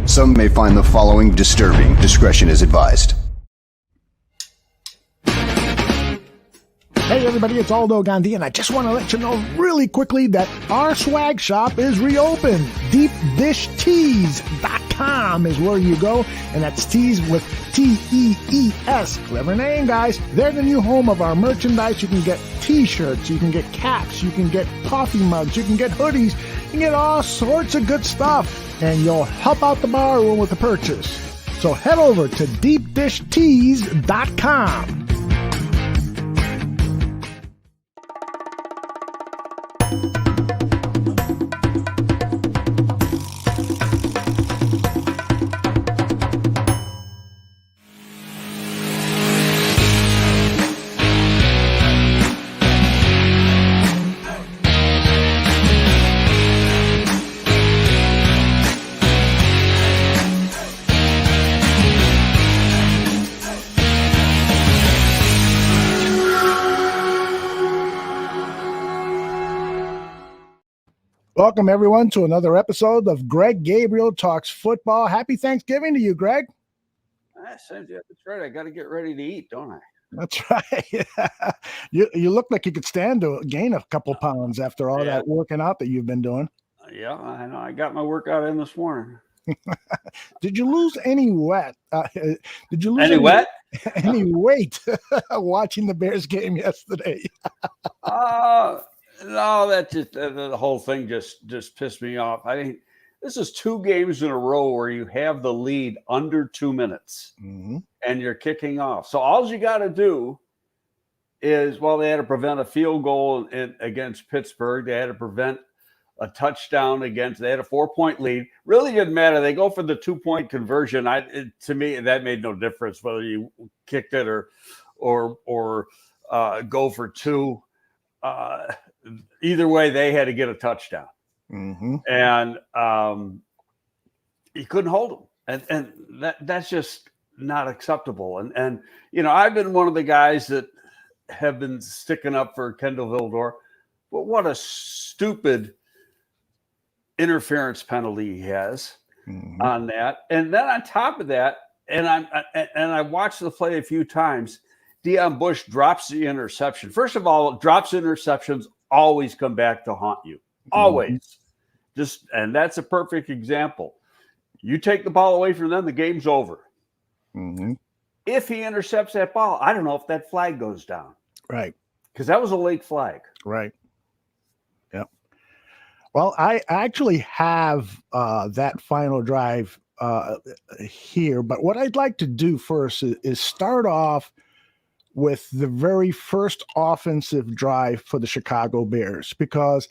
Some may find the following disturbing. Discretion is advised. Hey everybody, it's Aldo Gandhi, and I just want to let you know really quickly that our swag shop is reopened. DeepDishTees.com is where you go, and that's tees with T-E-E-S. Clever name, guys. They're the new home of our merchandise. You can get t-shirts, you can get caps, you can get coffee mugs, you can get hoodies, you can get all sorts of good stuff, and you'll help out the bar room with the purchase. So head over to DeepDishTees.com. Welcome, everyone, to another episode of Greg Gabriel Talks Football. Happy Thanksgiving to you, Greg. That's right. I got to get ready to eat, don't I? That's right. You look like you could stand to gain a couple pounds after all that working out that you've been doing. Yeah, I know. I got my workout in this morning. Did you lose any weight? Did you lose any weight watching the Bears game yesterday? No, that just the whole thing just pissed me off. I mean, this is 2 games in a row where you have the lead under 2 minutes, and you're kicking off. So all you got to do is, they had to prevent a field goal against Pittsburgh. They had to prevent a touchdown they had a 4-point lead. Really didn't matter. They go for the 2-point conversion. To me, that made no difference whether you kicked it or go for 2. Either way, they had to get a touchdown, and he couldn't hold them, and that's just not acceptable. And I've been one of the guys that have been sticking up for Kendall Vildor, but what a stupid interference penalty he has on that. And then on top of that, and I watched the play a few times. Deion Bush drops the interception. First of all, drops interceptions always come back to haunt you. Always. And that's a perfect example. You take the ball away from them, the game's over. If he intercepts that ball, I don't know if that flag goes down. Right. Because that was a late flag. Right. Yep. Well, I actually have that final drive here, but what I'd like to do first is start off with the very first offensive drive for the Chicago Bears, because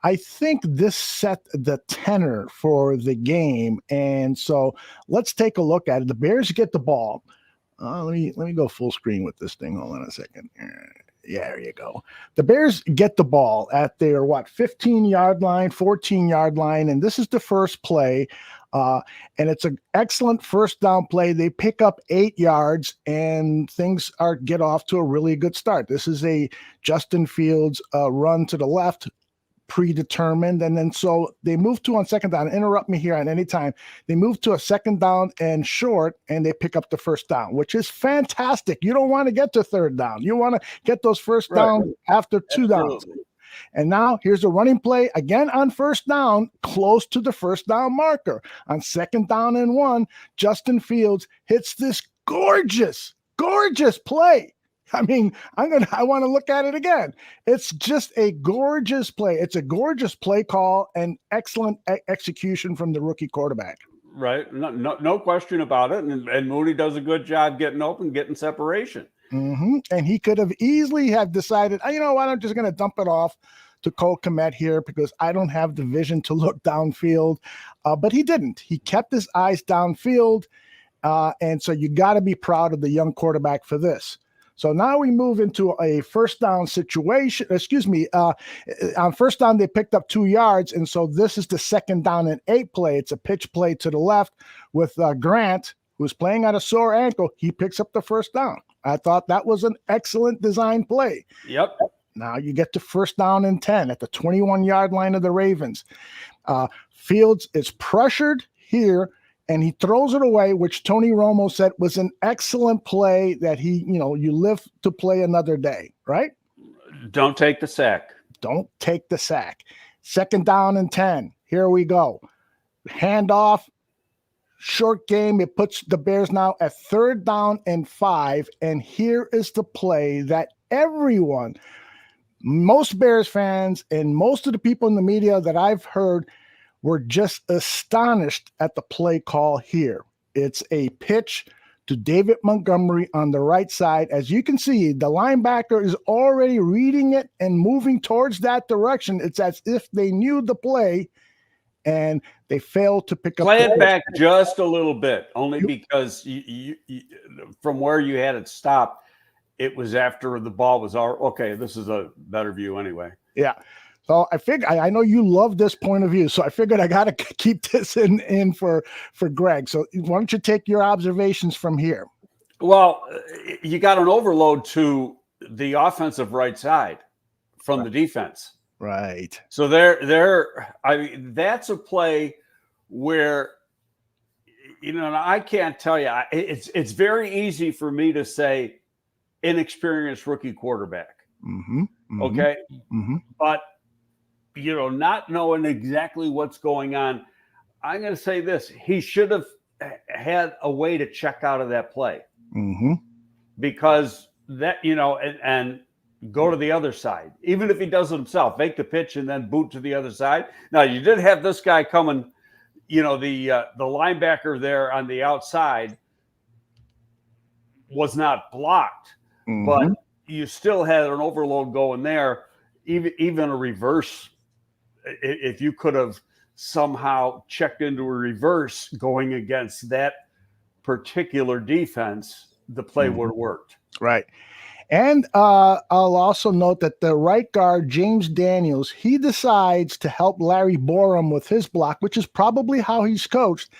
I think this set the tenor for the game. And so let's take a look at it. The Bears get the ball. Let me go full screen with this thing. Hold on a second. Yeah, there you go. The Bears get the ball at their 15-yard line, 14-yard line, and this is the first play. And it's an excellent first down play. They pick up 8 yards, and things get off to a really good start. This is a Justin Fields run to the left, predetermined, and then so they move to on second down. Interrupt me here on any time. They move to a second down and short, and they pick up the first down, which is fantastic. You don't want to get to third down. You want to get those first down after 2 downs. And now here's a running play again on first down, close to the first down marker. On second down and 1, Justin Fields hits this gorgeous play. I mean, I want to look at it again. It's just a gorgeous play. It's a gorgeous play call and excellent execution from the rookie quarterback. Right. No question about it. And Mooney does a good job getting open, getting separation. And he could have easily have decided, you know what, I'm just going to dump it off to Cole Kmet here because I don't have the vision to look downfield. But he didn't. He kept his eyes downfield. And so you got to be proud of the young quarterback for this. So now we move into a first down situation. On first down, they picked up 2 yards. And so this is the second down and 8 play. It's a pitch play to the left with Grant, who's playing on a sore ankle. He picks up the first down. I thought that was an excellent design play. Yep. Now you get to first down and 10 at the 21-yard line of the Ravens. Fields is pressured here, and he throws it away, which Tony Romo said was an excellent play that you live to play another day, right? Don't take the sack. Don't take the sack. 2nd down and 10. Here we go. Handoff, short game. It puts the Bears now at 3rd down and 5. And here is the play that everyone, most Bears fans and most of the people in the media that I've heard, were just astonished at the play call here. It's a pitch to David Montgomery on the right side. As you can see, the linebacker is already reading it and moving towards that direction. It's as if they knew the play and they failed to pick up. Play it back just a little bit, only because you from where you had it stopped, it was after the ball was already, okay, this is a better view anyway. Yeah. So I figured, I know you love this point of view, so I figured I got to keep this in for Greg. So why don't you take your observations from here? Well, you got an overload to the offensive right side from the defense. Right. So I mean, that's a play where, and I can't tell you, it's very easy for me to say inexperienced rookie quarterback. Mm-hmm. Mm-hmm. Okay. Mm-hmm. But, not knowing exactly what's going on, I'm going to say this. He should have had a way to check out of that play. Mm-hmm. Because that, and go to the other side. Even if he does it himself, make the pitch and then boot to the other side. Now, you did have this guy coming, the linebacker there on the outside was not blocked, Mm-hmm. but you still had an overload going there, even a reverse. If you could have somehow checked into a reverse going against that particular defense, the play would have worked. Right. And I'll also note that the right guard, James Daniels, he decides to help Larry Borum with his block, which is probably how he's coached.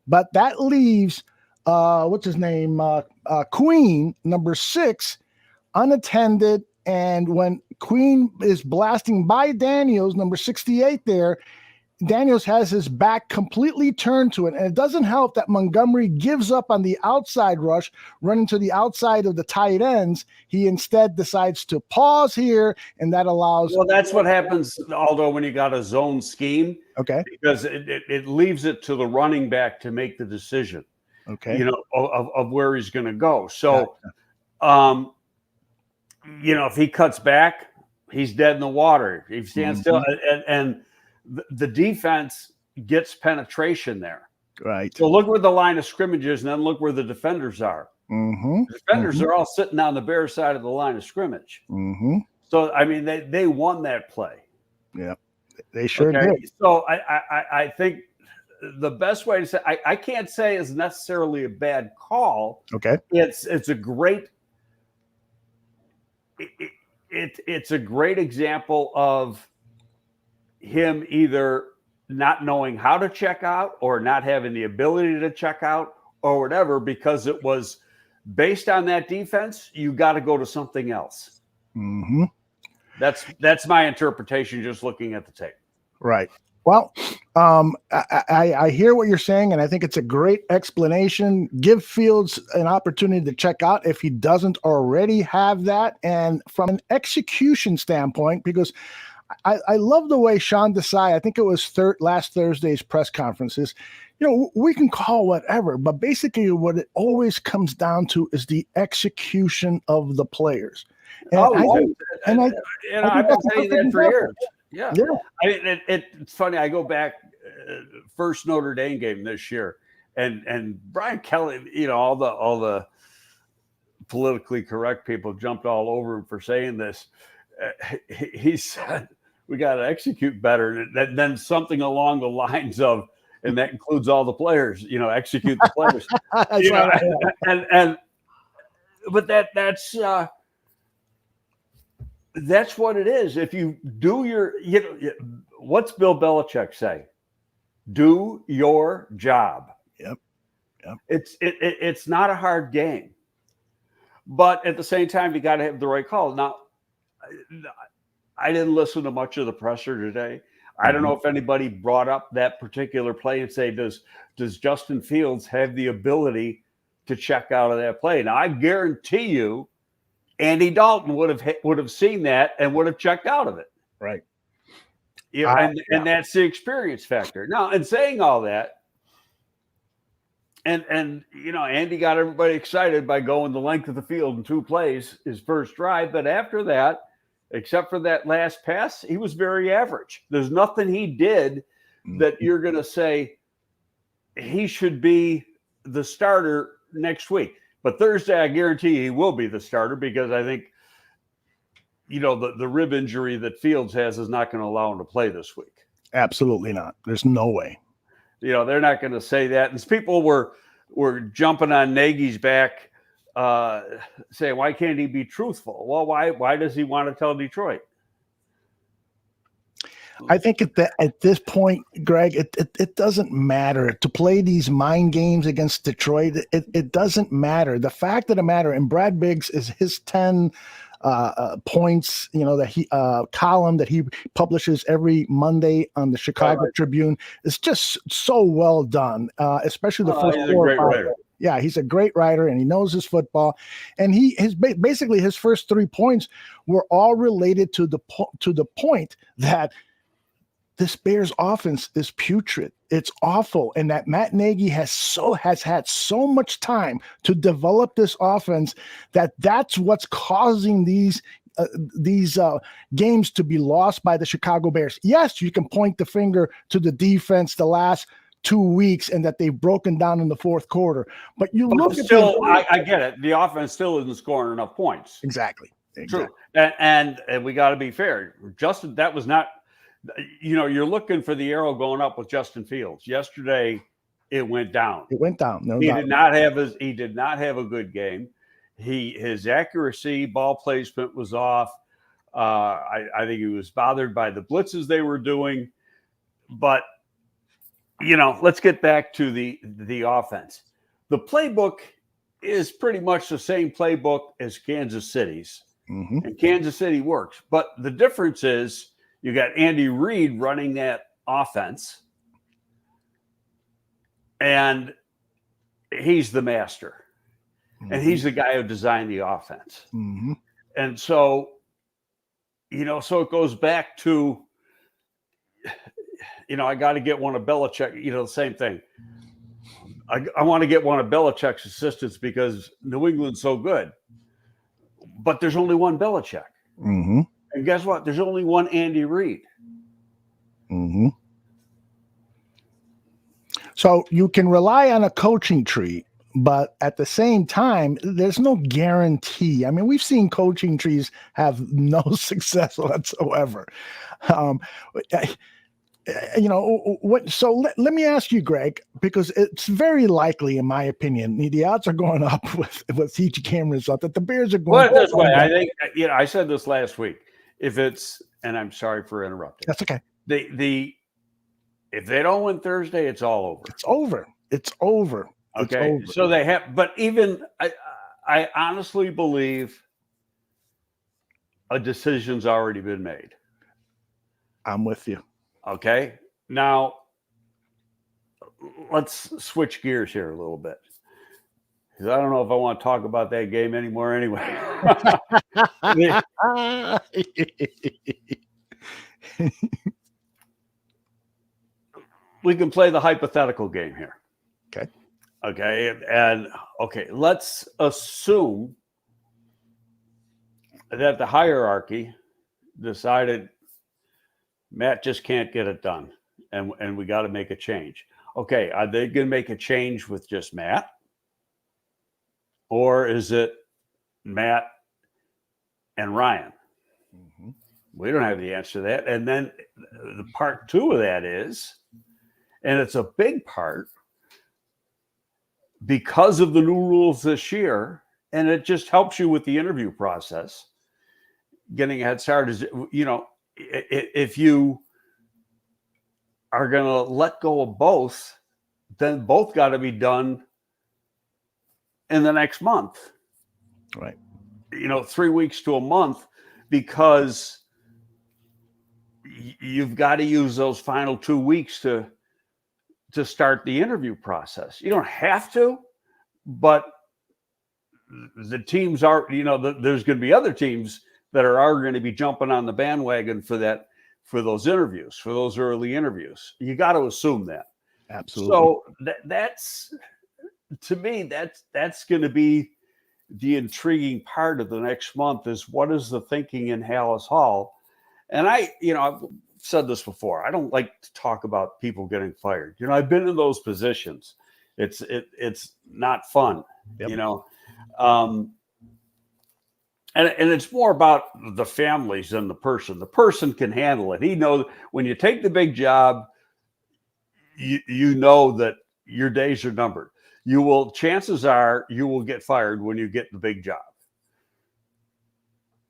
But that leaves, what's his name? Queen, number 6, unattended. And when Queen is blasting by Daniels, number 68 there, Daniels has his back completely turned to it. And it doesn't help that Montgomery gives up on the outside rush, running to the outside of the tight ends. He instead decides to pause here, and that allows... Well, that's what happens, Aldo, when you got a zone scheme. Okay. Because it leaves it to the running back to make the decision, okay, of where he's going to go. So, if he cuts back, he's dead in the water. If he stands still, and the defense gets penetration there. Right. So look where the line of scrimmage is, and then look where the defenders are. Mm-hmm. The defenders are all sitting on the Bears side of the line of scrimmage. Mm-hmm. So, I mean, they won that play. Yeah, they sure did. So I think the best way to say, I can't say is necessarily a bad call. Okay. It's a great it's a great example of him either not knowing how to check out or not having the ability to check out or whatever, because it was based on that defense. You got to go to something else. Mm-hmm. That's my interpretation, just looking at the tape. Right. Well, I hear what you're saying, and I think it's a great explanation. Give Fields an opportunity to check out if he doesn't already have that. And from an execution standpoint, because I love the way Sean Desai, I think it was last Thursday's press conferences, we can call whatever, but basically what it always comes down to is the execution of the players. And I've been saying that for years. Yeah. I mean, it's funny. I go back first Notre Dame game this year, and Brian Kelly, all the politically correct people jumped all over him for saying this. He said, we got to execute better. And then something along the lines of, and that includes all the players, execute the players. But that's what it is. If you do what's Bill Belichick say? Do your job. Yep. It's not a hard game, but at the same time, you got to have the right call. Now, I didn't listen to much of the presser today. I don't know if anybody brought up that particular play and say, does Justin Fields have the ability to check out of that play? Now, I guarantee you, Andy Dalton would have seen that and would have checked out of it. Right. And that's the experience factor. Now, in saying all that, and Andy got everybody excited by going the length of the field in 2 plays his first drive, but after that, except for that last pass, he was very average. There's nothing he did that you're going to say he should be the starter next week. But Thursday, I guarantee he will be the starter, because I think, the rib injury that Fields has is not going to allow him to play this week. Absolutely not. There's no way. They're not going to say that. And people were jumping on Nagy's back, saying, why can't he be truthful? Well, why does he want to tell Detroit? I think at this point, Greg, it doesn't matter to play these mind games against Detroit. It doesn't matter. The fact of the matter, and Brad Biggs is his 10 points, that he column that he publishes every Monday on the Chicago Tribune is just so well done, especially the first 4 or 5. Writer. Yeah, he's a great writer, and he knows his football. And basically his first 3 points were all related to the point that this Bears offense is putrid. It's awful. And that Matt Nagy has had so much time to develop this offense that's what's causing these games to be lost by the Chicago Bears. Yes, you can point the finger to the defense the last 2 weeks and that they've broken down in the fourth quarter. But I get it. The offense still isn't scoring enough points. Exactly. True. And we got to be fair. Justin, that was not, you're looking for the arrow going up with Justin Fields. Yesterday, it went down. It went down. No he doubt. He did not have a good game. His accuracy, ball placement was off. I think he was bothered by the blitzes they were doing. But let's get back to the offense. The playbook is pretty much the same playbook as Kansas City's, and Kansas City works. But the difference is, you got Andy Reid running that offense, and he's the master, and he's the guy who designed the offense. And so, so it goes back to, I got to get one of Belichick, the same thing. I want to get one of Belichick's assistants because New England's so good, but there's only one Belichick. And guess what? There's only one Andy Reid. So you can rely on a coaching tree, but at the same time, there's no guarantee. I mean, we've seen coaching trees have no success whatsoever. So let me ask you, Greg, because it's very likely, in my opinion, the odds are going up with CG cameras up that the Bears are going. Put it this way, I think, I said this last week. If it's, and I'm sorry for interrupting. That's okay. If they don't win Thursday, it's all over. It's over. It's over. Okay. It's over. So they have, but even I honestly believe a decision's already been made. I'm with you. Okay. Now let's switch gears here a little bit. Because I don't know if I want to talk about that game anymore anyway. We can play the hypothetical game here. Okay. And let's assume that the hierarchy decided Matt just can't get it done, and we got to make a change. Okay. Are they going to make a change with just Matt? Or is it Matt and Ryan? We don't have the answer to that. And then the part 2 of that is, and it's a big part, because of the new rules this year, and it just helps you with the interview process, getting a head start is, if you are going to let go of both, then both got to be done in the next month. Right. 3 weeks to a month, because you've got to use those final 2 weeks to start the interview process. You don't have to, but the teams are, there's going to be other teams that are going to be jumping on the bandwagon for those interviews, for those early interviews. You got to assume that. Absolutely. So that's, to me, that's going to be the intriguing part of the next month, is what is the thinking in Hallis Hall? And I've said this before. I don't like to talk about people getting fired. I've been in those positions. It's not fun, Yep. And it's more about the families than the person. The person can handle it. He knows when you take the big job, you know that your days are numbered. Chances are you will get fired when you get the big job.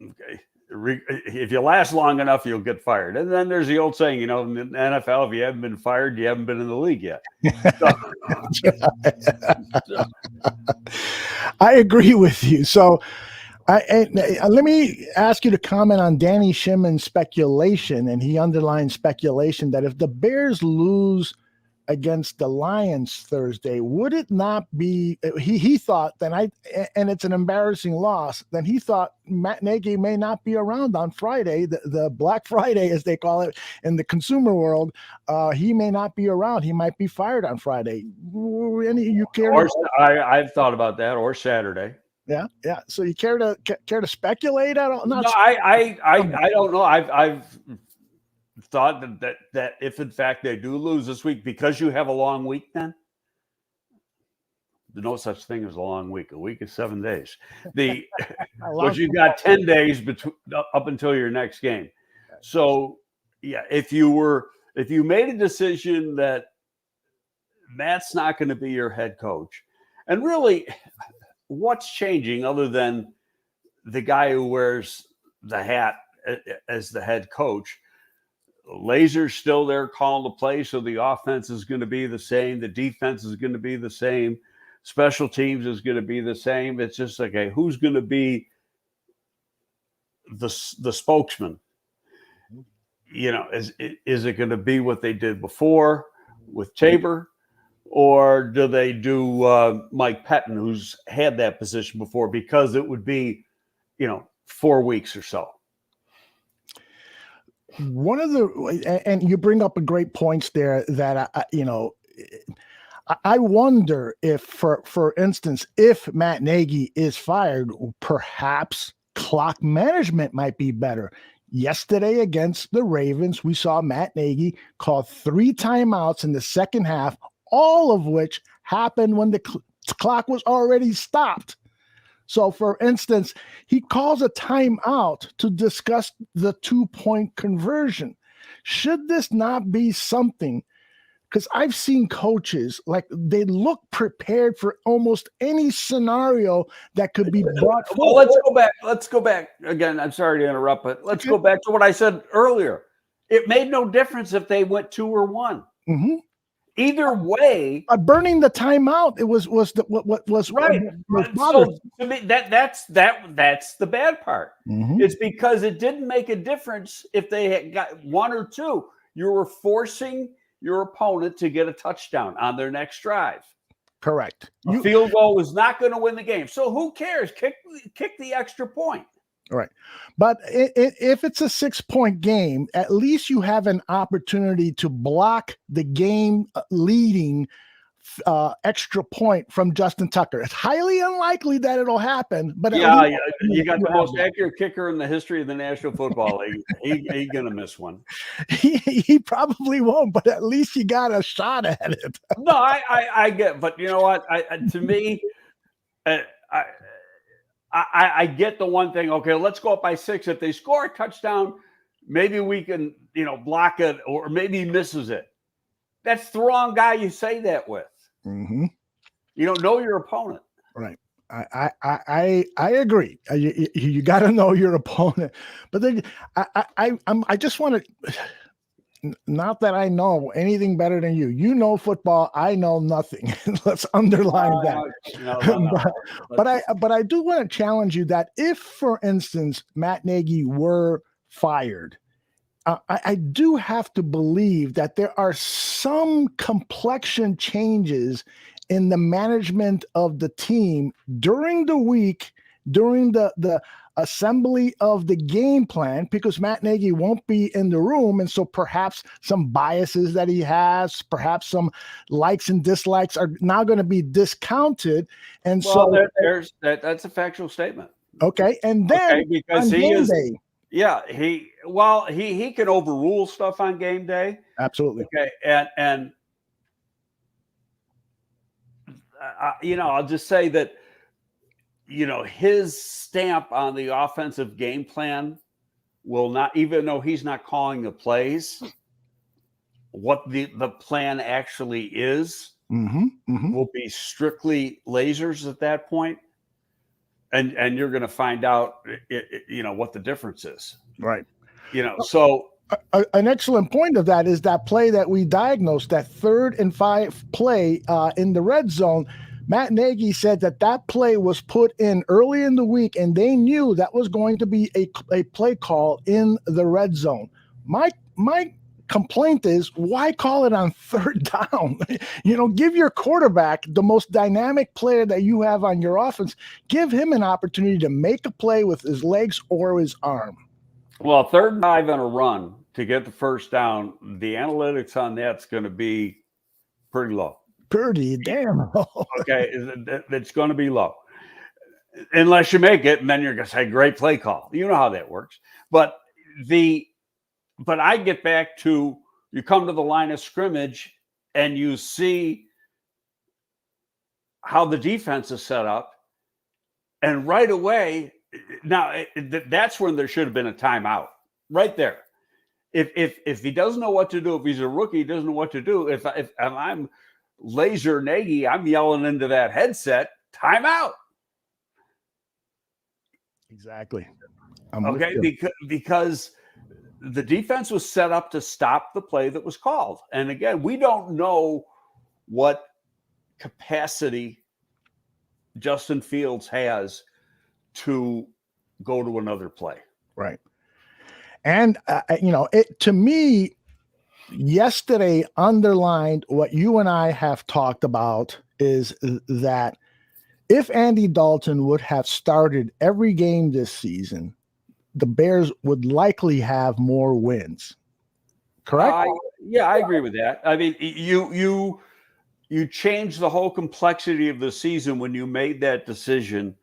Okay. If you last long enough, you'll get fired. And then there's the old saying, in the NFL, if you haven't been fired, you haven't been in the league yet. I agree with you. So let me ask you to comment on Danny Shimon's speculation, and he underlined speculation that if the Bears lose against the Lions Thursday, would it not be, he thought, and it's an embarrassing loss, then he thought Matt Nagy may not be around on Friday, the Black Friday, as they call it in the consumer world. He may not be around. He might be fired on Friday. You care? I've thought about that, or Saturday. Yeah. So you care to speculate? I don't know. No, I don't know. I've thought that if in fact they do lose this week, because you have a long week, then there's no such thing as a long week. A week is 7 days. But you got 10 days up until your next game. So yeah, if you made a decision that Matt's not going to be your head coach, and really, what's changing other than the guy who wears the hat as the head coach? Laser's still there calling the play, so the offense is going to be the same. The defense is going to be the same. Special teams is going to be the same. It's just like, okay, who's going to be the spokesman? Is it going to be what they did before with Tabor, or do they do Mike Pettin, who's had that position before, because it would be, 4 weeks or so? One of and you bring up a great points there that I wonder if, for instance, if Matt Nagy is fired, perhaps clock management might be better. Yesterday against the Ravens, we saw Matt Nagy call 3 timeouts in the second half, all of which happened when the clock was already stopped. So, for instance, he calls a timeout to discuss the 2-point conversion. Should this not be something? Because I've seen coaches, they look prepared for almost any scenario that could be brought forward. Well, let's go back again. I'm sorry to interrupt, but let's go back to what I said earlier. It made no difference if they went 2 or 1. Mm-hmm. Either way, burning the timeout, it was what was right. So to me, that's the bad part. Mm-hmm. It's because it didn't make a difference if they had got 1 or 2. You were forcing your opponent to get a touchdown on their next drive. Correct. A field goal was not going to win the game. So who cares? Kick the extra point. Right. But if it's a 6-point game, at least you have an opportunity to block the game leading extra point from Justin Tucker. It's highly unlikely that it'll happen. But you got the most accurate kicker in the history of the National Football League. He's going to miss one. He probably won't, but at least you got a shot at it. No, I get, but you know what? To me, I get the one thing. Okay, let's go up by 6. If they score a touchdown, maybe we can, block it, or maybe he misses it. That's the wrong guy you say that with. Mm-hmm. You don't know your opponent. Right. I agree. You got to know your opponent. But then I just want to. Not that I know anything better than you. You know football. I know nothing. Let's underline that. No. But I do want to challenge you that if, for instance, Matt Nagy were fired, I do have to believe that there are some complexion changes in the management of the team during the week, during the assembly of the game plan, because Matt Nagy won't be in the room. And so perhaps some biases that he has, perhaps some likes and dislikes are now going to be discounted. And that's a factual statement. Okay. And then because on game day. Yeah, he can overrule stuff on game day. Absolutely. Okay, and I'll just say that his stamp on the offensive game plan will not, even though he's not calling the plays, what the plan actually is will be strictly lasers at that point. And you're going to find out, what the difference is. Right. So an excellent point of that is that play that we diagnosed, that 3rd and 5 play in the red zone. Matt Nagy said that play was put in early in the week, and they knew that was going to be a play call in the red zone. My complaint is, why call it on 3rd down? Give your quarterback, the most dynamic player that you have on your offense, give him an opportunity to make a play with his legs or his arm. Well, 3rd and 5 and a run to get the 1st down, the analytics on that's going to be pretty low. Pretty damn low. Okay, it's going to be low. Unless you make it, and then you're going to say, great play call. You know how that works. But I get back to, you come to the line of scrimmage and you see how the defense is set up, and right away, now that's when there should have been a timeout right there. If he doesn't know what to do, if he's a rookie, he doesn't know what to do. If I'm Laser Nagy, I'm yelling into that headset, timeout. Exactly. Okay, because the defense was set up to stop the play that was called. And again, we don't know what capacity Justin Fields has to go to another play. Right. And, to me, yesterday underlined what you and I have talked about, is that if Andy Dalton would have started every game this season, the Bears would likely have more wins. Correct? I agree with that. I mean, you changed the whole complexity of the season when you made that decision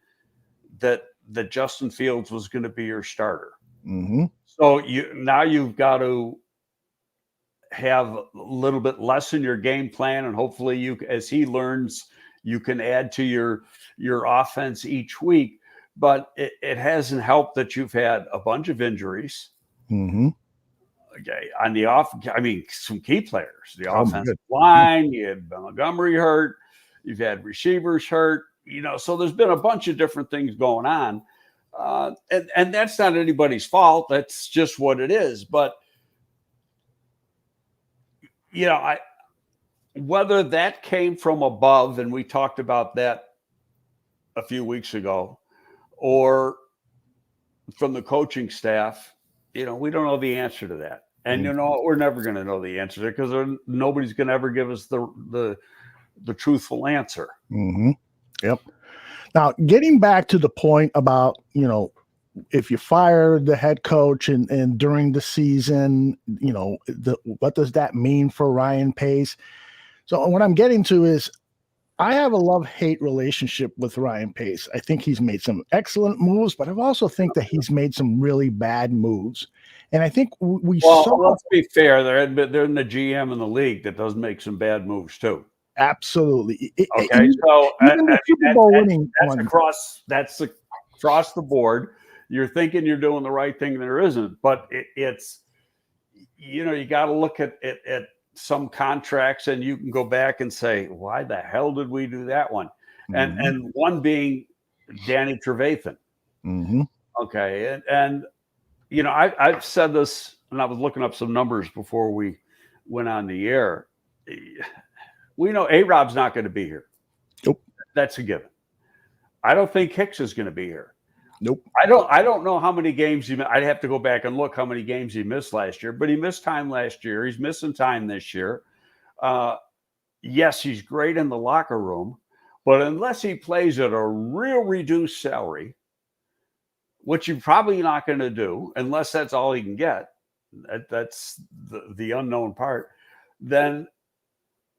that Justin Fields was going to be your starter. Mm-hmm. So now you've got to have a little bit less in your game plan, and hopefully as he learns, you can add to your offense each week. But it hasn't helped that you've had a bunch of injuries. Mm-hmm. Okay, on some key players, the offensive line, you had Montgomery hurt, you've had receivers hurt, so there's been a bunch of different things going on. And that's not anybody's fault. That's just what it is. But, whether that came from above, and we talked about that a few weeks ago, or from the coaching staff, we don't know the answer to that. And we're never going to know the answer to it, because nobody's going to ever give us the truthful answer. Mm-hmm. Yep. Now, getting back to the point about, if you fire the head coach and during the season, what does that mean for Ryan Pace? So what I'm getting to is, I have a love-hate relationship with Ryan Pace. I think he's made some excellent moves, but I also think that he's made some really bad moves. And I think let's be fair. They're in the GM in the league that does make some bad moves too. Absolutely. Okay, so that's across the board. You're thinking you're doing the right thing, there isn't. But it's you got to look at some contracts, and you can go back and say, why the hell did we do that one? Mm-hmm. And one being Danny Trevathan. Mm-hmm. Okay, and I've said this, and I was looking up some numbers before we went on the air. We know A-Rob's not going to be here. Nope. That's a given. I don't think Hicks is going to be here. Nope. I don't know how many games I'd have to go back and look how many games he missed last year, but he missed time last year. He's missing time this year. Yes, he's great in the locker room, but unless he plays at a real reduced salary, which you're probably not going to do, unless that's all he can get, that's the unknown part, then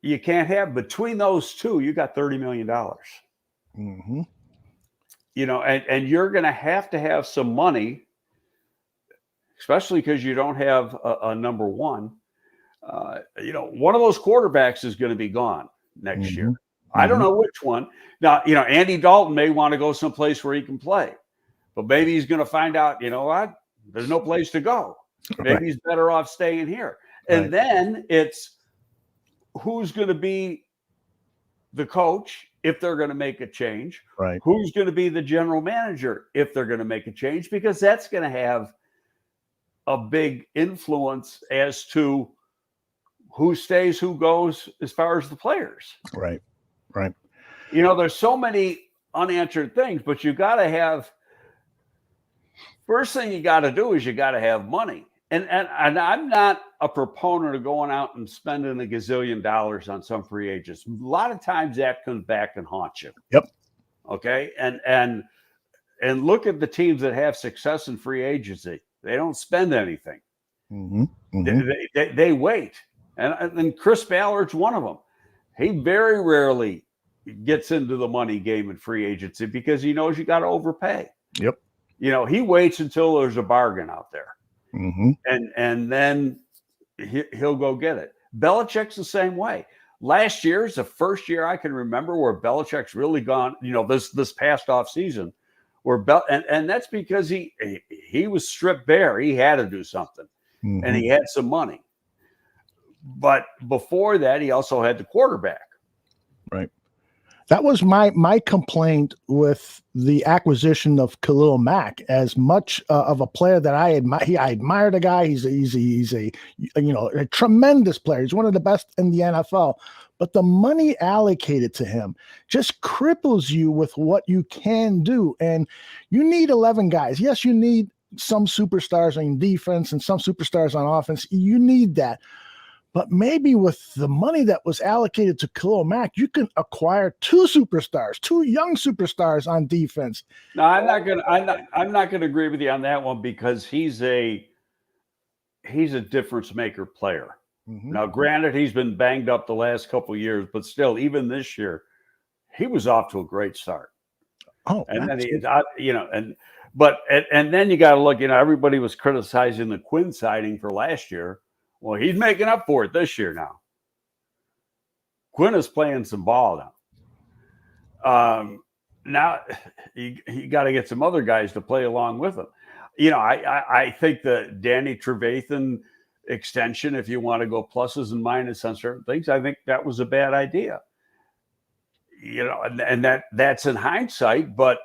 you can't have, between those two, you got $30 million. Mm-hmm. You know, and you're going to have some money, especially because you don't have a number one. You know, one of those quarterbacks is going to be gone next year. I don't know which one. Now, you know, Andy Dalton may want to go someplace where he can play, but maybe he's going to find out, you know what, there's no place to go. Maybe he's better off staying here. And then it's who's going to be the coach if they're going to make a change. Right. Who's going to be the general manager if they're going to make a change, because that's going to have a big influence as to who stays, who goes, as far as the players. Right. Right. You know, there's so many unanswered things, but you got to have, first thing you got to do is you got to have money. And I'm not a proponent of going out and spending a gazillion dollars on some free agents. A lot of times that comes back and haunts you. Yep. Okay. And look at the teams that have success in free agency. They don't spend anything. They wait. And Chris Ballard's one of them. He very rarely gets into the money game in free agency because he knows you got to overpay. Yep. You know, he waits until there's a bargain out there. And then he'll go get it. Belichick's the same way. Last year is the first year I can remember where Belichick's really gone, you know, this past off season, where and that's because he was stripped bare. He had to do something, and he had some money. But before that, he also had the quarterback. Right. That was my complaint with the acquisition of Khalil Mack. As much of a player that I admire the guy. He's a a tremendous player. He's one of the best in the NFL. But the money allocated to him just cripples you with what you can do. And you need 11 guys. Yes, you need some superstars on defense and some superstars on offense. You need that. But maybe with the money that was allocated to Khalil Mack, you can acquire two young superstars on defense. No, I'm not gonna agree with you on that one, because he's a difference maker player. Now, granted, he's been banged up the last couple of years, but still, even this year, he was off to a great start. Oh, and then and then you got to look. You know, everybody was criticizing the Quinn signing for last year. Well, he's making up for it this year now. Quinn is playing some ball now. Now you got to get some other guys to play along with him. You know, I think the Danny Trevathan extension, if you want to go pluses and minuses on certain things, I think that was a bad idea. You know, and that's in hindsight, but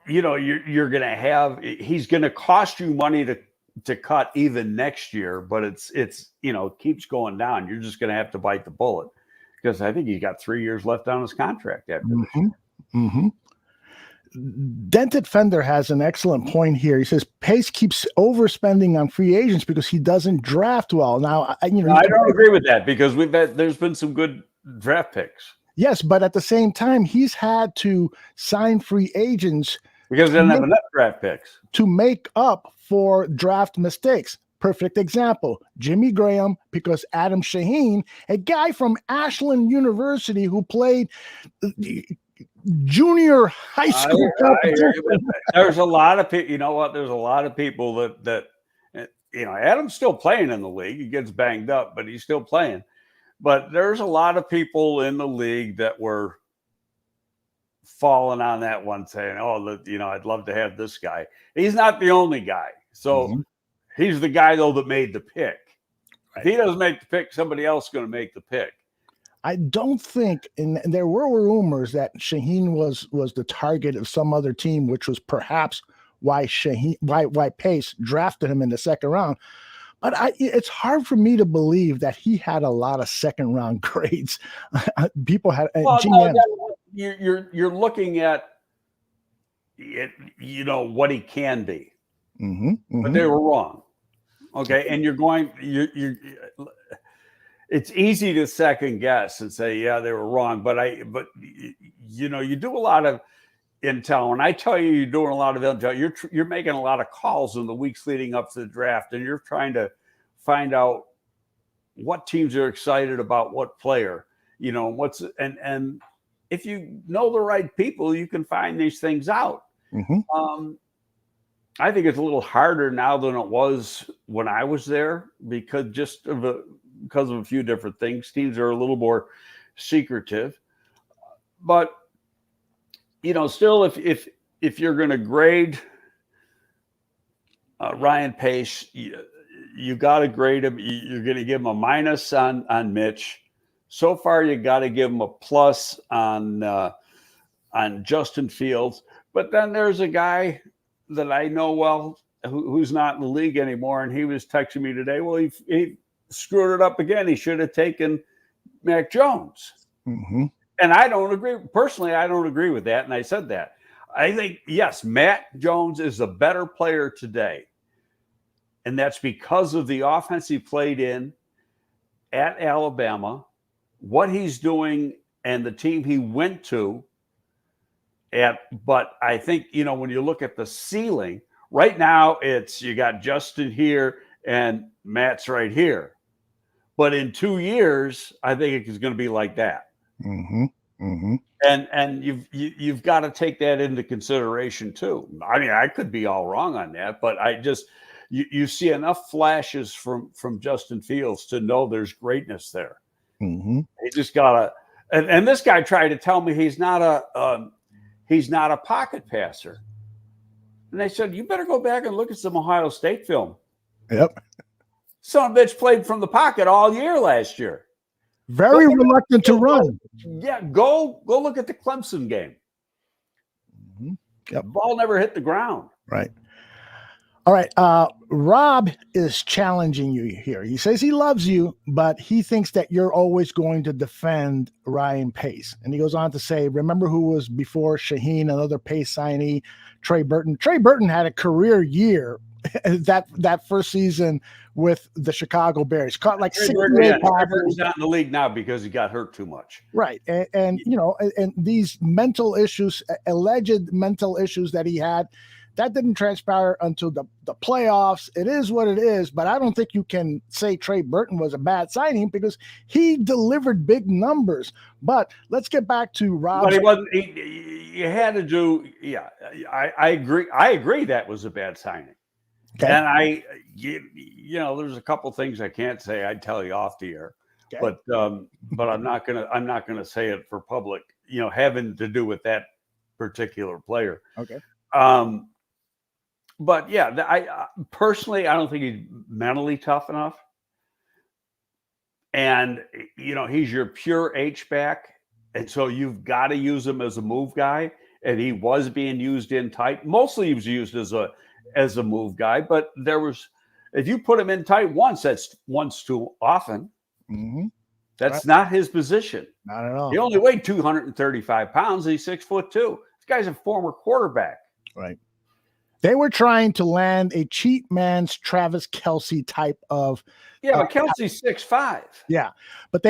you know, you're going to have, he's going to cost you money to cut even next year, but it's you know, keeps going down. You're just going to have to bite the bullet, because I think he's got 3 years left on his contract after this year. Dented Fender has an excellent point here. He says Pace keeps overspending on free agents because he doesn't draft well. Now, I don't agree with that, because there's been some good draft picks. Yes, but at the same time, he's had to sign free agents because he doesn't have enough draft picks to make up for draft mistakes. Perfect example, Jimmy Graham, because Adam Shaheen, a guy from Ashland University who played junior high school. There's a lot of people, you know what? There's a lot of people that you know, Adam's still playing in the league. He gets banged up, but he's still playing. But there's a lot of people in the league that were falling on that one, saying, "Oh, you know, I'd love to have this guy." He's not the only guy. So he's the guy, though, that made the pick. If he doesn't make the pick, somebody else is going to make the pick. I don't think, and there were rumors that Shaheen was the target of some other team, which was perhaps why Pace drafted him in the second round. But it's hard for me to believe that he had a lot of second round grades. People had you're looking at it, what he can be, but they were wrong. Okay, and you're it's easy to second guess and say, yeah, they were wrong, but you do a lot of intel, and I tell you, you're doing a lot of intel. You're making a lot of calls in the weeks leading up to the draft, and you're trying to find out what teams are excited about what player, and if you know the right people, you can find these things out. I think it's a little harder now than it was when I was there because of a few different things. Teams are a little more secretive, but still, if you're going to grade Ryan Pace, you got to grade him. You're going to give him a minus on Mitch. So far, you got to give him a plus on Justin Fields. But then there's a guy that I know well who's not in the league anymore, and he was texting me today. Well, he screwed it up again. He should have taken Mac Jones. And I don't agree. Personally, I don't agree with that, and I said that. I think, yes, Mac Jones is a better player today, and that's because of the offense he played in at Alabama, what he's doing, and the team he went to. But I think, when you look at the ceiling, right now you got Justin here and Matt's right here. But in 2 years, I think it's going to be like that. And you've got to take that into consideration too. I mean, I could be all wrong on that, but you see enough flashes from Justin Fields to know there's greatness there. He just gotta. And this guy tried to tell me he's not a pocket passer. And they said, you better go back and look at some Ohio State film. Yep. Son of a bitch played from the pocket all year last year. Very reluctant to run. Yeah, go look at the Clemson game. Yep. The ball never hit the ground. Right. All right. Rob is challenging you here. He says he loves you, but he thinks that you're always going to defend Ryan Pace. And he goes on to say, remember who was before Shaheen, another Pace signee, Trey Burton. Trey Burton had a career year that first season with the Chicago Bears. Caught like 68 passes. He's not in the league now because he got hurt too much. Right. And these mental issues, alleged mental issues that he had, that didn't transpire until the playoffs. It is what it is, but I don't think you can say Trey Burton was a bad signing because he delivered big numbers. But let's get back to Rob. But he wasn't. You had to do. Yeah, I agree. I agree that was a bad signing. Okay. And there's a couple things I can't say. I'd tell you off the air, okay. But I'm not gonna say it for public. Having to do with that particular player. Okay. But yeah, I personally, I don't think he's mentally tough enough. And, he's your pure H-back. And so you've got to use him as a move guy. And he was being used in tight. Mostly he was used as a move guy. But if you put him in tight once, that's once too often. That's not his position. Not at all. He only weighed 235 pounds. He's 6'2". This guy's a former quarterback. Right. They were trying to land a cheap man's Travis Kelce type of. Yeah, but Kelce's 6'5". Yeah, but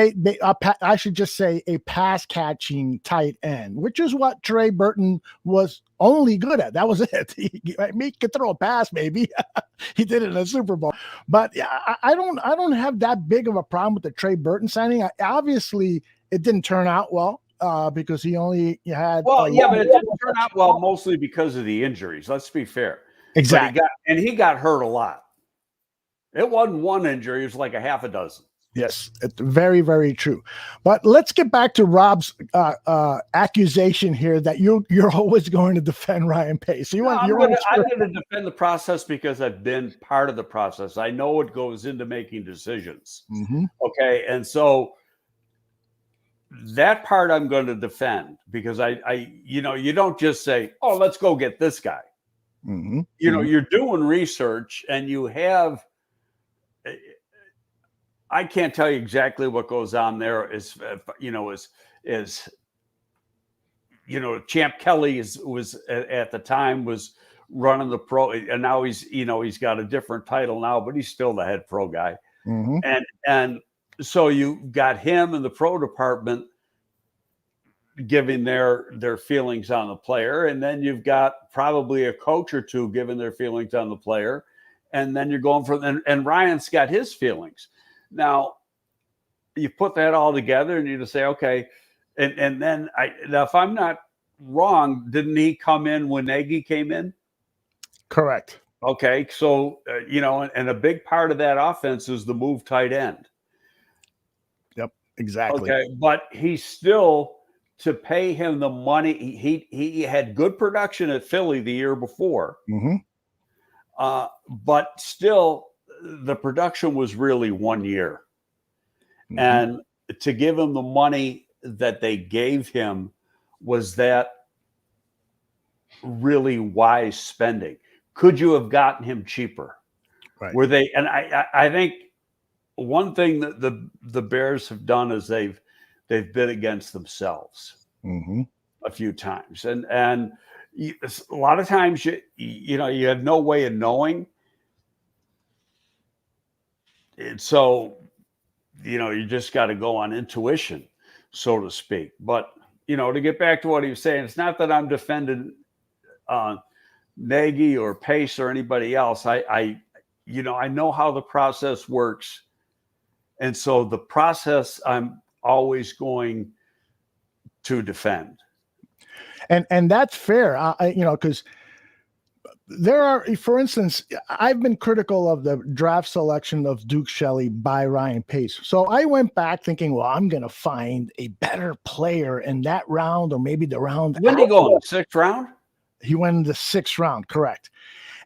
I should just say a pass catching tight end, which is what Trey Burton was only good at. That was it. He could throw a pass, maybe. He did it in a Super Bowl. But I don't have that big of a problem with the Trey Burton signing. Obviously, it didn't turn out well. Because he only had. Well, yeah, but it didn't turn out well mostly because of the injuries. Let's be fair. Exactly. He got hurt a lot. It wasn't one injury. It was like a half a dozen. Yes, it's very, very true. But let's get back to Rob's accusation here that you're always going to defend Ryan Pace. I'm going to defend the process because I've been part of the process. I know what goes into making decisions. Okay, and so that part I'm going to defend because you don't just say, oh, let's go get this guy. You're doing research and you have, I can't tell you exactly what goes on there is Champ Kelly was at the time was running the pro, and now he's got a different title now, but he's still the head pro guy. Mm-hmm. And so you got him in the pro department giving their feelings on the player, and then you've got probably a coach or two giving their feelings on the player, and then you're going and Ryan's got his feelings. Now you put that all together and you just say, okay, and then now if I'm not wrong, didn't he come in when Nagy came in? Correct. Okay, so and a big part of that offense is the move tight end. Yep, exactly. Okay, but he still, to pay him the money, he had good production at Philly the year before, but still the production was really 1 year, and to give him the money that they gave him, was that really wise spending? Could you have gotten him cheaper? Right. Were they? And I think one thing that the Bears have done is they've bid against themselves a few times, and a lot of times you have no way of knowing, and so you just got to go on intuition, so to speak. But to get back to what he was saying, it's not that I'm defending Nagy or Pace or anybody else. I know how the process works, and so the process I'm always going to defend. And that's fair, because there are, for instance, I've been critical of the draft selection of Duke Shelley by Ryan Pace. So I went back thinking, well, I'm going to find a better player in that round, or maybe the round. When did he go in the 6th round? He went in the 6th round, correct.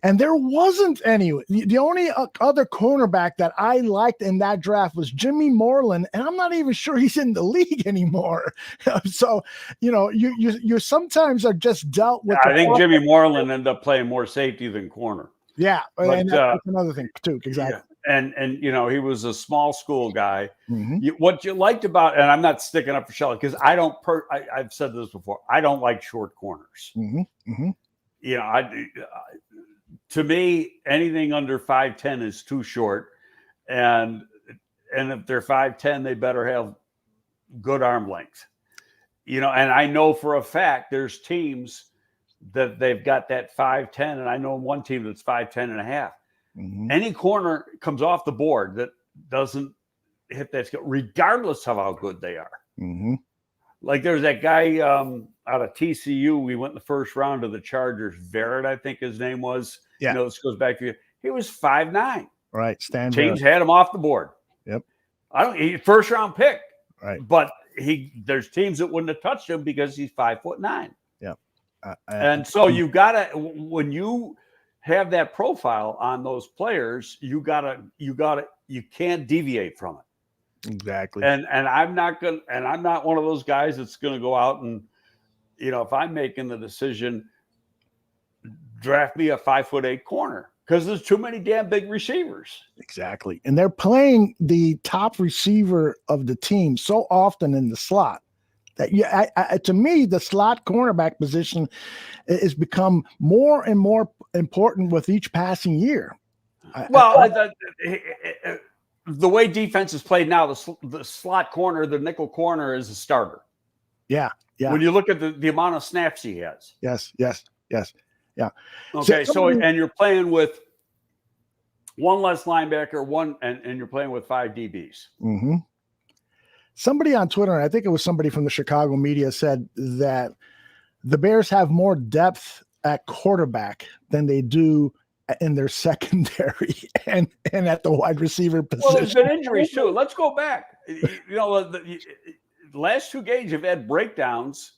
And there wasn't any. The only other cornerback that I liked in that draft was Jimmy Moreland, and I'm not even sure he's in the league anymore. So, you sometimes are just dealt with. I think Jimmy Moreland ended up playing more safety than corner. Yeah, but, and that's another thing too. Exactly. Yeah. And he was a small school guy. What you liked about, and I'm not sticking up for Shelley because I've said this before, I don't like short corners. To me, anything under 5'10" is too short, and if they're 5'10", they better have good arm length. And I know for a fact there's teams that they've got that 5'10", and I know one team that's 5'10 and a half. Any corner comes off the board that doesn't hit that skill, regardless of how good they are. Like there's that guy out of TCU. We went in the 1st round of the Chargers. Verrett, I think his name was. Yeah. This goes back to he was 5'9". Right. Teams had him off the board. Yep. He 1st round pick. Right. But there's teams that wouldn't have touched him because he's 5'9". Yep. And so you gotta, when you have that profile on those players, you can't deviate from it. Exactly. And I'm not one of those guys that's going to go out and, if I'm making the decision, draft me a 5'8" corner because there's too many damn big receivers. Exactly. And they're playing the top receiver of the team so often in the slot that to me, the slot cornerback position has become more and more important with each passing year. The way defense is played now, the slot corner, the nickel corner is a starter. Yeah. Yeah. When you look at the amount of snaps he has. Yes. Yeah. Okay. So and you're playing with one less linebacker, and you're playing with 5 DBs. Somebody on Twitter, I think it was somebody from the Chicago media, said that the Bears have more depth at quarterback than they do in their secondary and at the wide receiver position. Well, there's been injuries too. Let's go back. The last 2 games have had breakdowns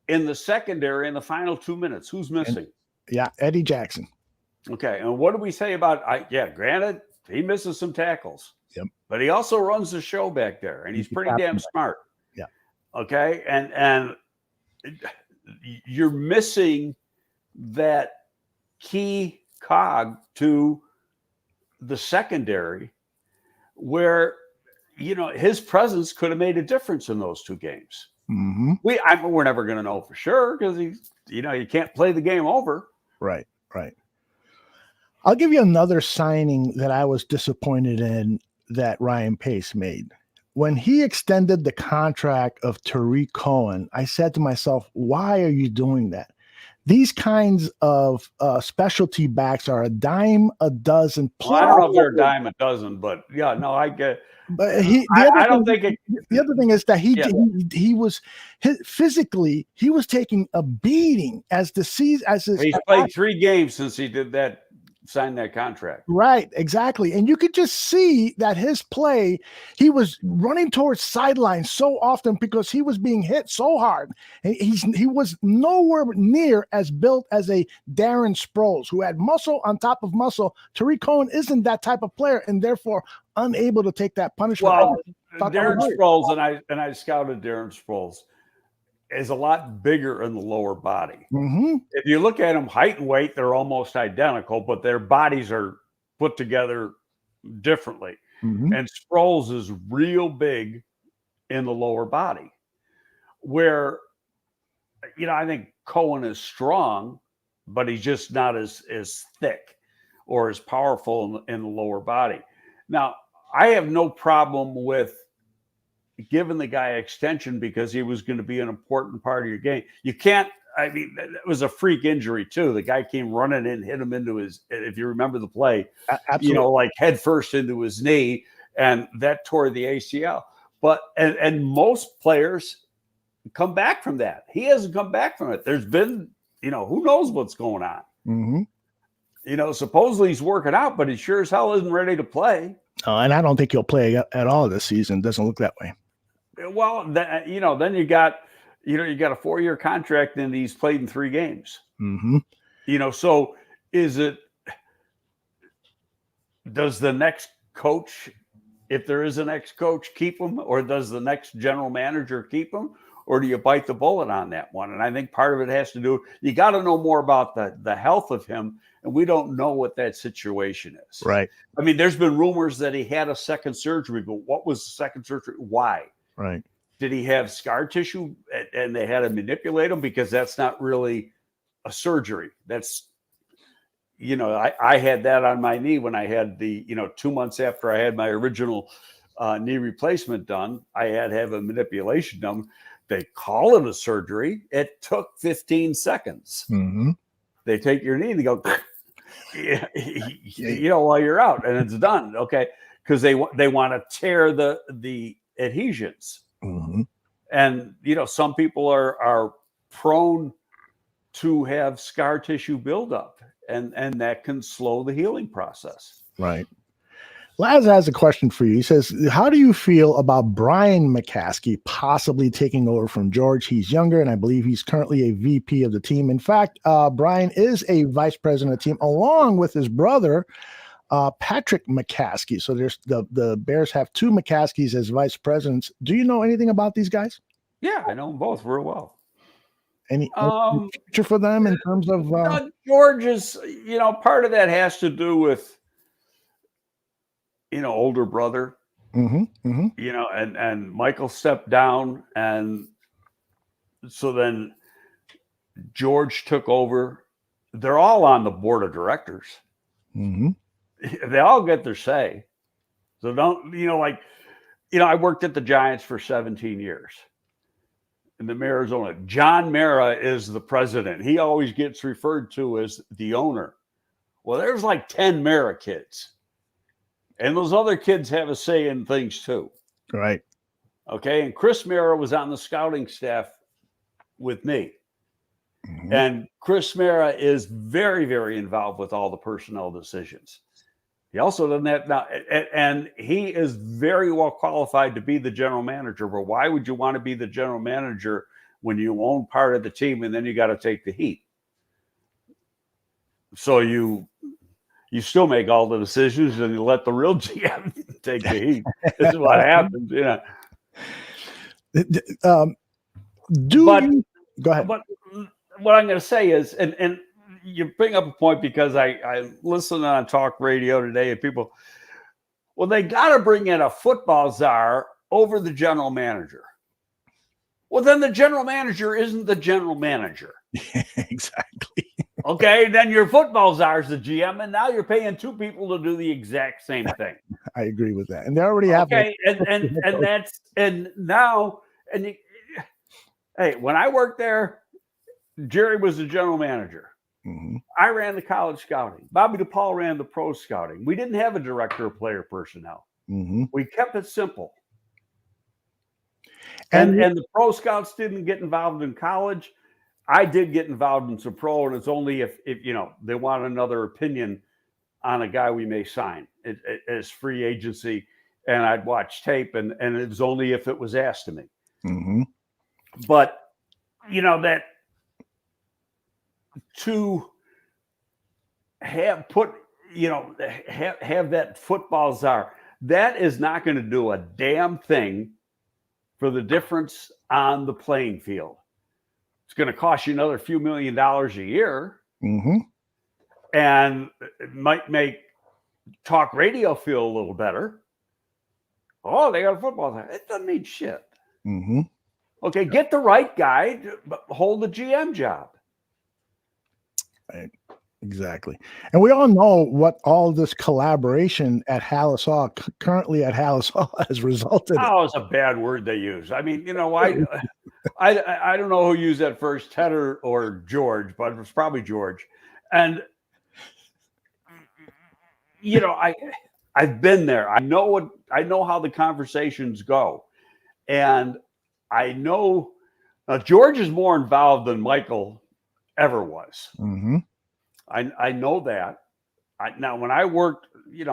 in the secondary in the final 2 minutes. Who's missing? Eddie Jackson. Okay, and what do we say about? Granted, he misses some tackles. Yep. But he also runs the show back there, and he's pretty damn smart. Yeah. Okay, and you're missing that key cog to the secondary where his presence could have made a difference in those 2 games. We're never going to know for sure because you can't play the game over. Right. I'll give you another signing that I was disappointed in that Ryan Pace made. When he extended the contract of Tariq Cohen, I said to myself, why are you doing that? These kinds of specialty backs are a dime a dozen. Well, I don't know if they're a dime a dozen, but yeah, no, I get. But the other thing is that he was physically he was taking a beating as the season he's played 3 games since he did that. Signed that contract. Right, exactly. And you could just see that his play, he was running towards sidelines so often because he was being hit so hard. And he was nowhere near as built as a Darren Sproles, who had muscle on top of muscle. Tariq Cohen isn't that type of player and therefore unable to take that punishment. Well, Darren Sproles, and I scouted Darren Sproles, is a lot bigger in the lower body. If you look at them height and weight, they're almost identical, but their bodies are put together differently. And Sproles is real big in the lower body, where, I think Cohen is strong, but he's just not as thick or as powerful in the lower body. Now, I have no problem with giving the guy extension because he was going to be an important part of your game. You can't, it was a freak injury too. The guy came running in, hit him into his, if you remember the play, like head first into his knee, and that tore the ACL. But, and most players come back from that. He hasn't come back from it. There's been, who knows what's going on. Supposedly he's working out, but he sure as hell isn't ready to play. And I don't think he'll play at all this season. Doesn't look that way. Well, then you got a 4-year contract and he's played in 3 games. So does the next coach, if there is a next coach, keep him, or does the next general manager keep him, or do you bite the bullet on that one? And I think part of it has to do, you got to know more about the health of him. And we don't know what that situation is. Right. I mean, there's been rumors that he had a second surgery, but what was the second surgery? Why? Right. Did he have scar tissue and they had to manipulate him? Because that's not really a surgery. That's, I had that on my knee when I had 2 months after I had my original knee replacement done. I had to have a manipulation done. They call it a surgery. It took 15 seconds. They take your knee and they go, while you're out, and it's done. Okay. Because they want to tear the adhesions. And, some people are prone to have scar tissue buildup, and that can slow the healing process. Right. Laz has a question for you. He says, how do you feel about Brian McCaskey possibly taking over from George? He's younger, and I believe he's currently a VP of the team. In fact, Brian is a vice president of the team, along with his brother, Patrick McCaskey. So there's the Bears have 2 McCaskeys as vice presidents. Do you know anything about these guys? Yeah, I know them both real well. Any future for them in terms of George is, part of that has to do with, older brother, and Michael stepped down. And so then George took over. They're all on the board of directors. They all get their say. So don't, I worked at the Giants for 17 years in the Arizona. John Mara is the president. He always gets referred to as the owner. Well, there's like 10 Mara kids. And those other kids have a say in things too. Right. Okay. And Chris Mara was on the scouting staff with me. And Chris Mara is very, very involved with all the personnel decisions. He also doesn't have now, and he is very well qualified to be the general manager. But why would you want to be the general manager when you own part of the team and then you got to take the heat? So you still make all the decisions and you let the real GM take the heat. This is what happens, Go ahead. But what I'm going to say is, and you bring up a point because I listened on talk radio today and people, well, they got to bring in a football czar over the general manager. Well, then the general manager isn't the general manager. Exactly. Okay, then your football czar is the GM, and now you're paying two people to do the exact same thing. I agree with that. And they already have. Okay, hey, when I worked there, Jerry was the general manager. Mm-hmm. I ran the college scouting. Bobby DePaul ran the pro scouting. We didn't have a director of player personnel. Mm-hmm. We kept it simple. And the pro scouts didn't get involved in college. I did get involved in some pro, and it's only if they want another opinion on a guy we may sign as free agency, and I'd watch tape, and it was only if it was asked to me. Mm-hmm. But that to have that football czar, that is not going to do a damn thing for the difference on the playing field. It's going to cost you another few $1 million a year. Mm-hmm. And it might make talk radio feel a little better. Oh, they got a football team. It doesn't mean shit. Mm-hmm. Okay, get the right guy to hold the GM job. Right. Exactly. And we all know what all this collaboration at Hallis Hall, currently at Hallis Hall, has resulted in. Oh, it's a bad word they use. I mean, I don't know who used that first, Ted or George, but it was probably George. And I've been there. I know how the conversations go. And I know George is more involved than Michael ever was. Mm-hmm. I know that. Now, when I worked, and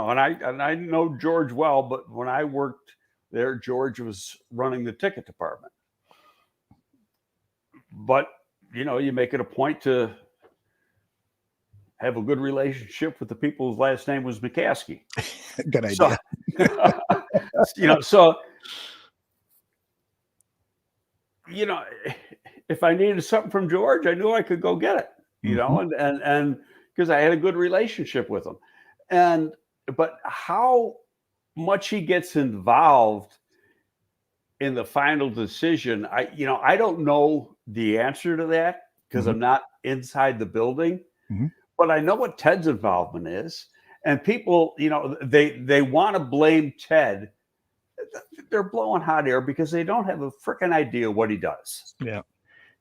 I know George well, but when I worked there, George was running the ticket department. But, you make it a point to have a good relationship with the people whose last name was McCaskey. Good idea. So, if I needed something from George, I knew I could go get it, and because I had a good relationship with him. But how much he gets involved in the final decision, I don't know the answer to that because I'm not inside the building, but I know what Ted's involvement is. And people, they want to blame Ted. They're blowing hot air because they don't have a freaking idea what he does. Yeah.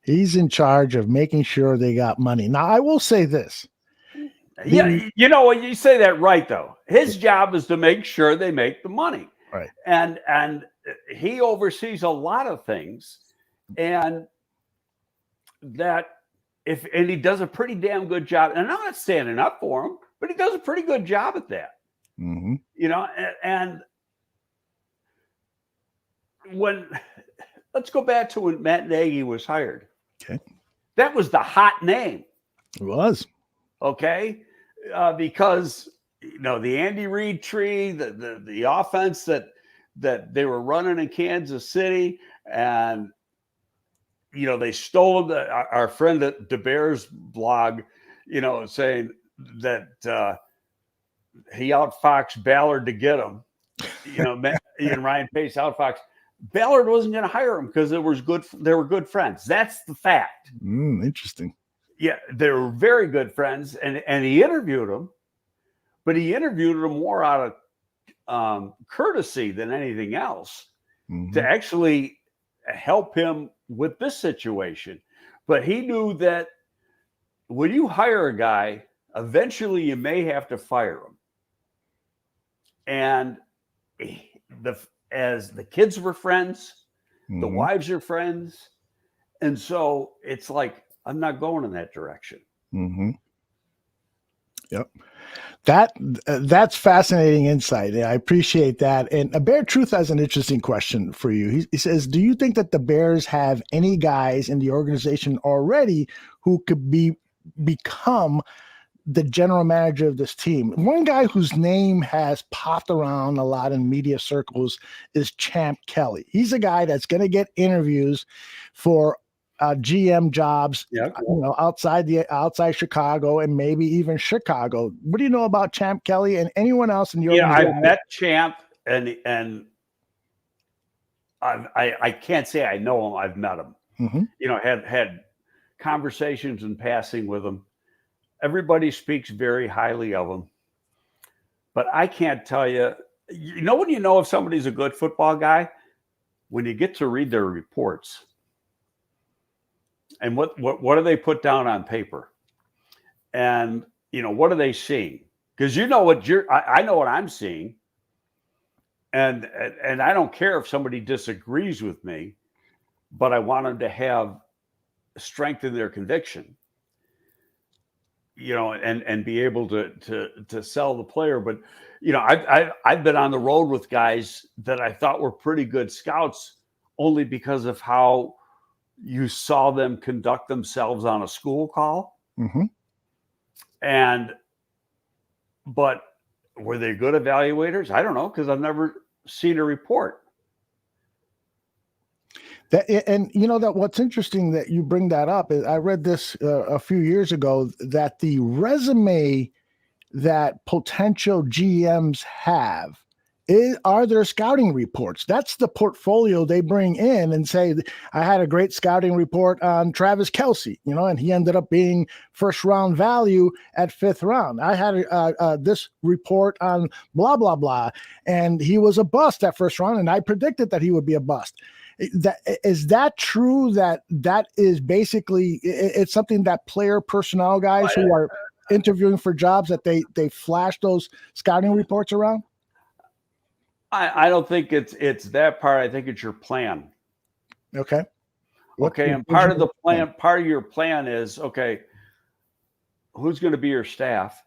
He's in charge of making sure they got money. Now, I will say this. Yeah, you say that right, though. His job is to make sure they make the money. Right. And he oversees a lot of things. And he does a pretty damn good job. And I'm not standing up for him, but he does a pretty good job at that. Mm-hmm. And let's go back to when Matt Nagy was hired. Okay. That was the hot name. It was. Okay. Because, the Andy Reid tree, the offense that they were running in Kansas City, and, they stole our friend at DeBear's blog, saying that he outfoxed Ballard to get him. And Ryan Pace outfoxed. Ballard wasn't going to hire him because they were good friends. That's the fact. Interesting. Yeah, they were very good friends, and he interviewed him, but he interviewed him more out of courtesy than anything else to actually help him with this situation. But he knew that when you hire a guy, eventually you may have to fire him. And as the kids were friends, the wives are friends, and so it's like, I'm not going in that direction. Mm-hmm. Yep. That's fascinating insight. I appreciate that. And Bear Truth has an interesting question for you. He says, do you think that the Bears have any guys in the organization already who could become the general manager of this team? One guy whose name has popped around a lot in media circles is Champ Kelly. He's a guy that's going to get interviews for GM jobs, outside Chicago and maybe even Chicago. What do you know about Champ Kelly and anyone else in the organization? I met Champ, and I can't say I know him. I've met him. Mm-hmm. You know, had conversations in passing with him. Everybody speaks very highly of him, but I can't tell you. You know when you know if somebody's a good football guy? When you get to read their reports and what do they put down on paper, and you know what are they seeing? Because you know what I know what I'm seeing, and I don't care if somebody disagrees with me, but I want them to have strength in their conviction, you know, and be able to sell the player. But you know, I've been on the road with guys that I thought were pretty good scouts only because of how you saw them conduct themselves on a school call. Mm-hmm. But were they good evaluators? I don't know, because I've never seen a report. And you know that what's interesting that you bring that up is I read this a few years ago that the resume that potential GMs have are their scouting reports. That's the portfolio they bring in and say, I had a great scouting report on Travis Kelce, you know, and he ended up being first round value at 5th round. I had this report on blah, blah, blah, and he was a bust at 1st round, and I predicted that he would be a bust. Is that true? That is basically, it's something that player personnel guys who are interviewing for jobs that they flash those scouting reports around? I don't think it's that part. I think it's your plan. Okay. Okay. And part of the plan, part of your plan is, okay, who's going to be your staff?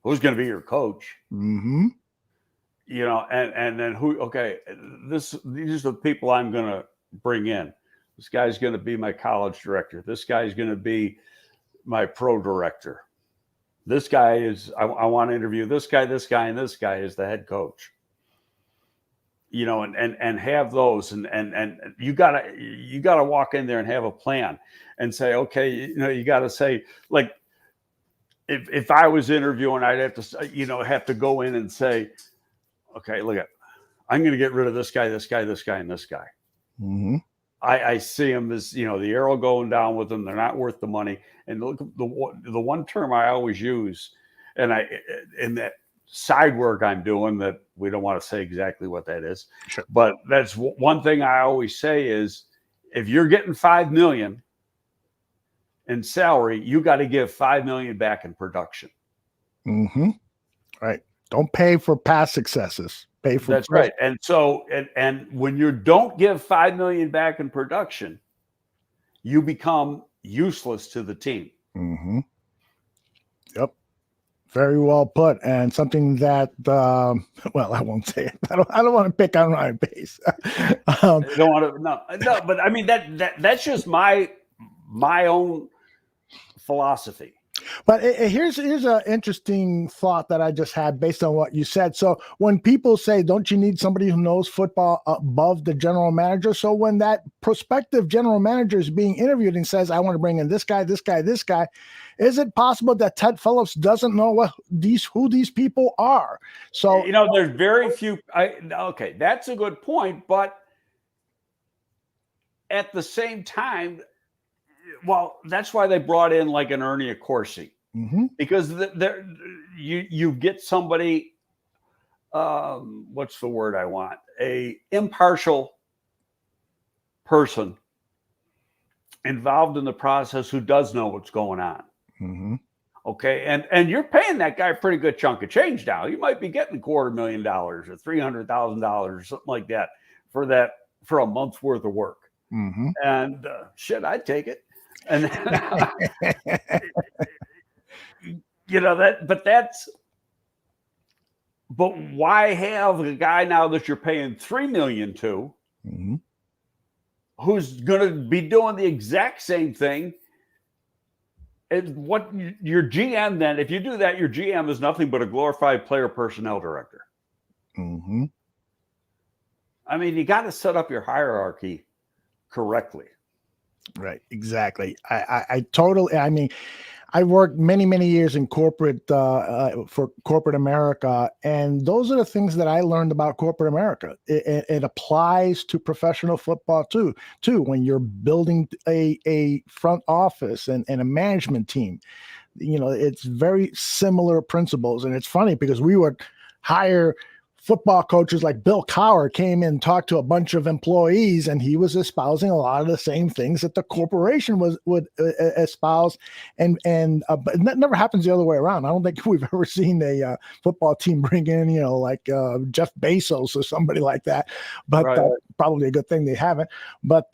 Who's going to be your coach? Mm-hmm. You know, and then who, okay, these are the people I'm going to bring in. This guy's going to be my college director. This guy's going to be my pro director. This guy is, I want to interview this guy, and this guy is the head coach. You know, and have those, and you gotta walk in there and have a plan and say, okay, you know, you gotta say, like, if I was interviewing, I'd have to, you know, have to go in and say, okay, look, I'm going to get rid of this guy, and this guy. Mm-hmm. I see them as, you know, the arrow going down with them. They're not worth the money. And look, the one term I always use, and in that side work I'm doing, that we don't want to say exactly what that is, sure, but that's one thing I always say is, if you're getting $5 million in salary, you got to give $5 million back in production. Mm-hmm. Right. Don't pay for past successes. Pay for that's right. And so, and when you don't give $5 million back in production, you become useless to the team. Mm-hmm. Yep. Very well put, and something that, well, I won't say it. I don't want to pick on Ryan Pace. I don't want to, no, but I mean that's just my own philosophy. But here's an interesting thought that I just had based on what you said. So when people say, don't you need somebody who knows football above the general manager? So when that prospective general manager is being interviewed and says, I want to bring in this guy, is it possible that Ted Phillips doesn't know who these people are? So, you know, there's very few. Okay, that's a good point. But at the same time, well, that's why they brought in like an Ernie Accorsi, mm-hmm. because you get somebody, what's the word I want? A impartial person involved in the process who does know what's going on. Mm-hmm. Okay, and you're paying that guy a pretty good chunk of change now. You might be getting $250,000 or $300,000 or something like that for a month's worth of work. Mm-hmm. And shit, I'd take it. And you know that, but why have a guy now that you're paying $3 million to, mm-hmm. who's going to be doing the exact same thing? And what your GM then, if you do that, your GM is nothing but a glorified player personnel director. Mm-hmm. I mean, you got to set up your hierarchy correctly. Right. Exactly. I totally, I mean, I worked many years in corporate for corporate America, and those are the things that I learned about corporate America. It applies to professional football too. When you're building a front office and a management team, it's very similar principles. And it's funny because we would hire football coaches like Bill Cowher came in and talked to a bunch of employees, and he was espousing a lot of the same things that the corporation would espouse. But that never happens the other way around. I don't think we've ever seen a football team bring in, like Jeff Bezos or somebody like that. But Right. Probably a good thing they haven't. But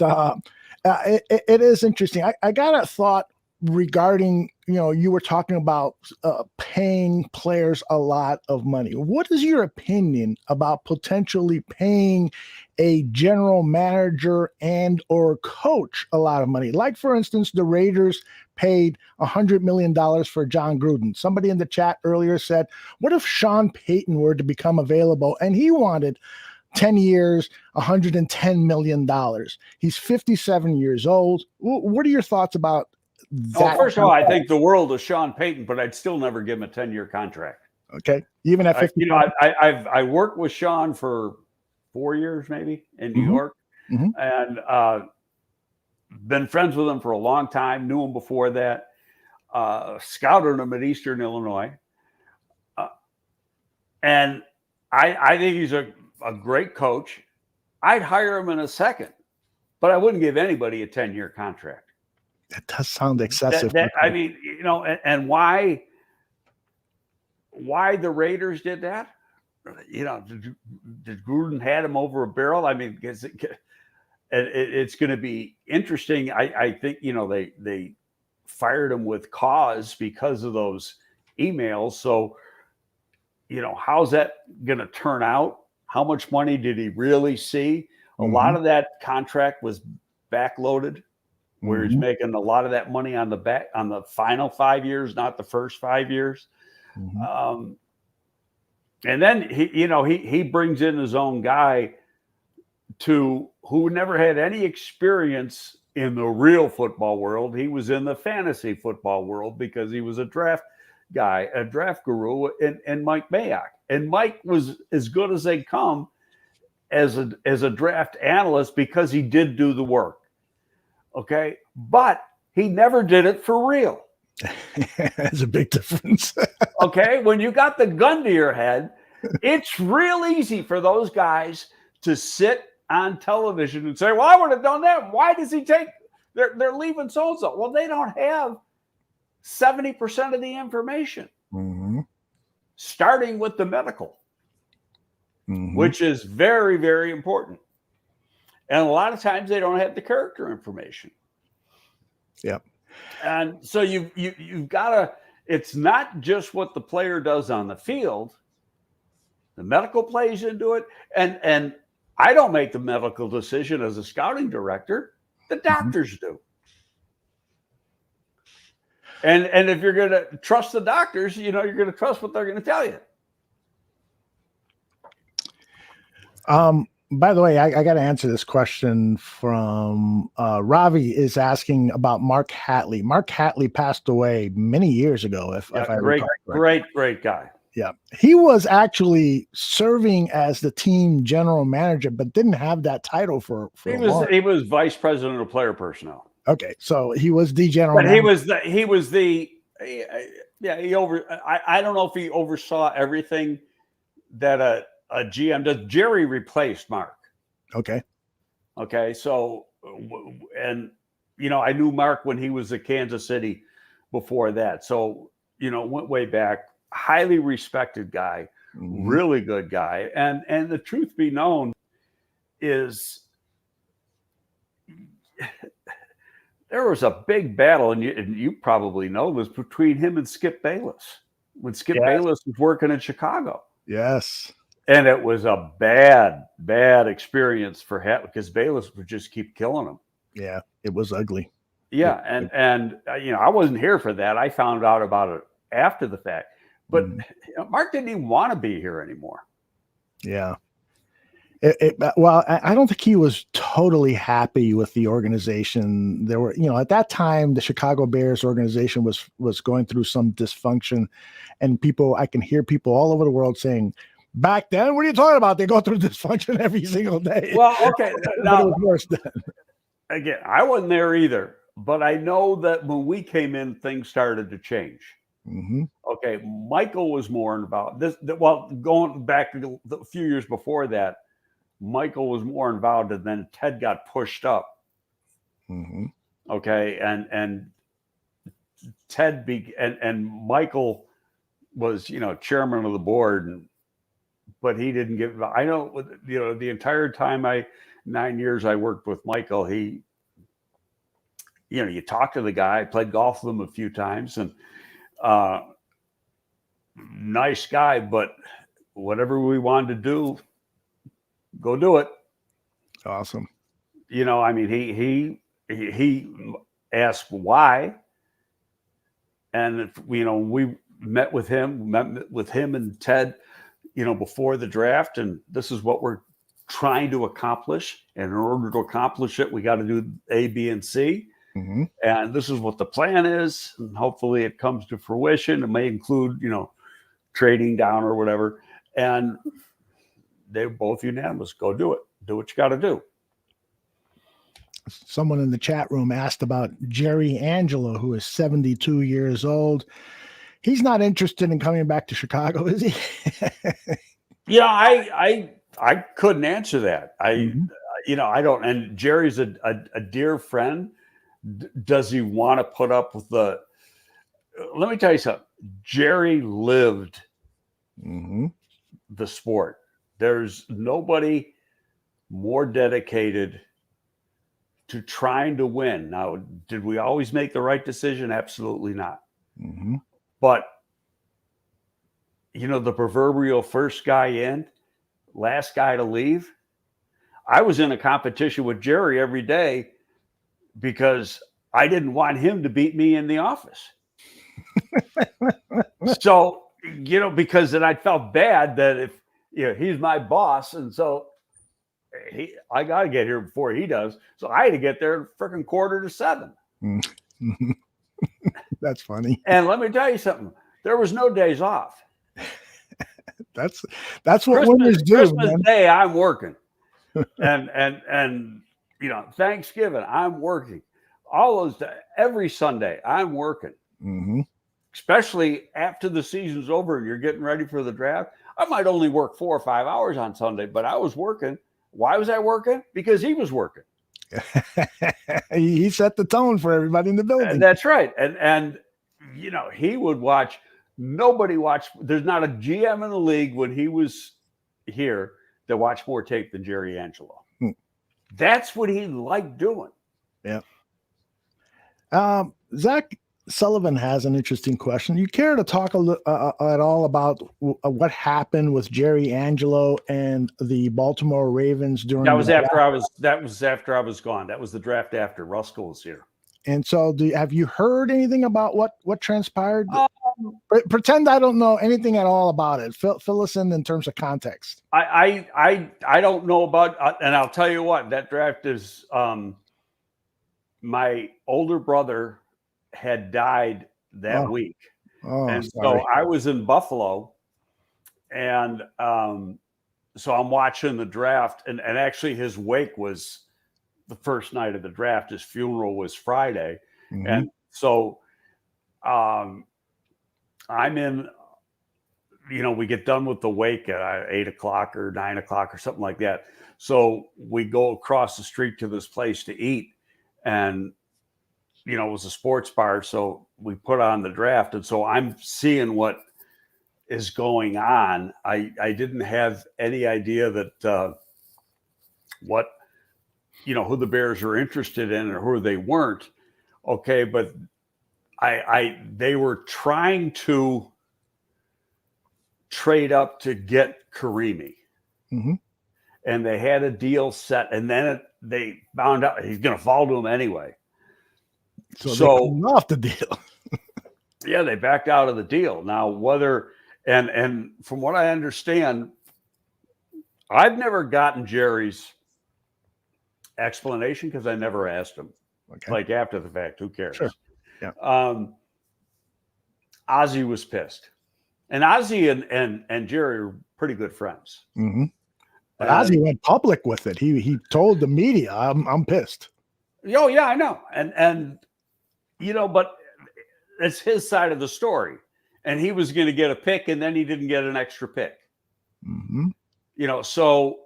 it is interesting. I got a thought regarding, you were talking about paying players a lot of money. What is your opinion about potentially paying a general manager and or coach a lot of money? Like, for instance, the Raiders paid $100 million for John Gruden. Somebody in the chat earlier said, what if Sean Payton were to become available and he wanted 10 years, $110 million? He's 57 years old. What are your thoughts about that? First of all, I think the world of Sean Payton, but I'd still never give him a 10-year contract. Okay, even at 50. I worked with Sean for 4 years, maybe in New York, and been friends with him for a long time. Knew him before that. Scouted him at Eastern Illinois, and I think he's a great coach. I'd hire him in a second, but I wouldn't give anybody a 10-year contract. That does sound excessive. I mean, and why the Raiders did that? Did Gruden had him over a barrel? I mean, it's going to be interesting. I think, they fired him with cause because of those emails. So, how's that going to turn out? How much money did he really see? A lot of that contract was backloaded, where he's making a lot of that money on the final 5 years, not the first 5 years. And then he brings in his own guy who never had any experience in the real football world. He was in the fantasy football world because he was a draft guy, a draft guru, and Mike Mayock. And Mike was as good as they come as a draft analyst because he did do the work. Okay, but he never did it for real. That's a big difference. Okay, when you got the gun to your head, it's real easy for those guys to sit on television and say, well, I would have done that. Why does he take, they're leaving so-and-so. Well, they don't have 70% of the information, starting with the medical, which is very, very important. And a lot of times they don't have the character information. Yep. And so you've got to, it's not just what the player does on the field. The medical plays into it. And I don't make the medical decision as a scouting director. The doctors do. And if you're going to trust the doctors, you're going to trust what they're going to tell you. By the way, I got to answer this question from Ravi is asking about Mark Hatley. Mark Hatley passed away many years ago. If I recall correctly. Great guy. Yeah, he was actually serving as the team general manager, but didn't have that title for He was vice president of player personnel. Okay, so he was the general. But manager. he was the I don't know if he oversaw everything that a GM does. Jerry replaced Mark. Okay. So, and I knew Mark when he was at Kansas City before that. So, went way back. Highly respected guy, really good guy. And the truth be known is there was a big battle, and you probably know this, between him and Skip Bayless when Skip Bayless was working in Chicago. Yes. And it was a bad experience for him because Bayless would just keep killing him. Yeah, it was ugly. Yeah, and I wasn't here for that. I found out about it after the fact. But Mark didn't even want to be here anymore. Yeah. Well, I don't think he was totally happy with the organization. There were, at that time, the Chicago Bears organization was going through some dysfunction, and I can hear people all over the world saying, "Back then, what are you talking about? They go through dysfunction every single day." Well, okay. But Now, it was worse then. again, I wasn't there either, but I know that when we came in, things started to change. Mm-hmm. Okay, Michael was more involved. Well, going back to a few years before that, Michael was more involved, and then Ted got pushed up. Mm-hmm. Okay, and Ted and Michael was chairman of the board, but he didn't give. I know the entire time 9 years I worked with Michael, he you talk to the guy. I played golf with him a few times, and nice guy, but whatever we wanted to do, go do it. Awesome. I mean, he asked why, and we met with him and Ted, before the draft, and this is what we're trying to accomplish. And in order to accomplish it, we got to do A, B, and C. Mm-hmm. And this is what the plan is, and hopefully it comes to fruition. It may include, trading down or whatever. And they were both unanimous. Go do it. Do what you got to do. Someone in the chat room asked about Jerry Angelo, who is 72 years old. He's not interested in coming back to Chicago, is he? Yeah, I couldn't answer that. Mm-hmm. I don't. And Jerry's a dear friend. Does he want to put up with the? Let me tell you something. Jerry lived Mm-hmm. the sport. There's nobody more dedicated to trying to win. Now, did we always make the right decision? Absolutely not. Mm-hmm. But the proverbial first guy in, last guy to leave. I was in a competition with Jerry every day because I didn't want him to beat me in the office. So, because then I felt bad that if he's my boss, and so I got to get here before he does. So I had to get there freaking 6:45. Mm-hmm. That's funny. And let me tell you something. There was no days off. That's what winners do. Christmas man. Day, I'm working, and Thanksgiving, I'm working. All those every Sunday, I'm working. Mm-hmm. Especially after the season's over and you're getting ready for the draft. I might only work 4 or 5 hours on Sunday, but I was working. Why was I working? Because he was working. He set the tone for everybody in the building. That's right. And he would watch. Nobody watched. There's not a GM in the league when he was here that watched more tape than Jerry Angelo. That's what he liked doing. Yeah. Zach Sullivan has an interesting question. You care to talk at all about what happened with Jerry Angelo and the Baltimore Ravens during that was after draft? I was gone. That was the draft after Ruskell was here. And so have you heard anything about what transpired? Pretend I don't know anything at all about it. Fill us in terms of context. I don't know about, and I'll tell you what, that draft is my older brother had died that week. And sorry. so I was in Buffalo, and so I'm watching the draft, and actually his wake was the first night of the draft. His funeral was Friday. Mm-hmm. And so I'm in, we get done with the wake at 8 o'clock or 9 o'clock or something like that. So we go across the street to this place to eat, and it was a sports bar, so we put on the draft. And so I'm seeing what is going on. I didn't have any idea that what who the Bears are interested in or who they weren't. Okay, but they were trying to trade up to get Karimi. Mm-hmm. And they had a deal set, and then they found out he's going to fall to them anyway. So they pulled off the deal. Yeah, they backed out of the deal. Now, whether and from what I understand, I've never gotten Jerry's explanation because I never asked him. Okay. Like after the fact, who cares? Sure. Yeah. Ozzie was pissed, and Ozzie and Jerry are pretty good friends. Mm-hmm. But Ozzie went public with it. He told the media, "I'm pissed." Oh yeah, I know, and but it's his side of the story, and he was going to get a pick, and then he didn't get an extra pick. Mm-hmm. So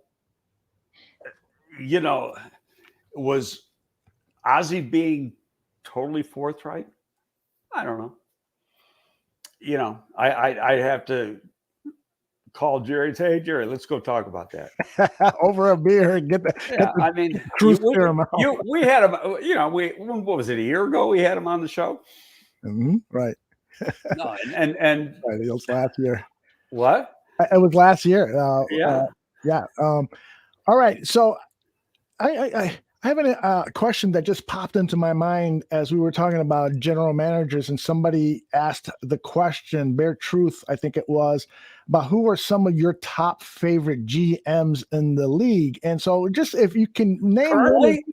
was Ozzie being totally forthright? I don't know. I have to call Jerry and say, "Hey, Jerry, let's go talk about that over a beer and get the." Yeah, I mean, we had him. What was it, a year ago? We had him on the show, right? No, and right, it was last year. What? It was last year. Yeah. All right, so I have a question that just popped into my mind as we were talking about general managers, and somebody asked the question, Bare Truth, I think it was, about who are some of your top favorite GMs in the league. And so just if you can name Currently?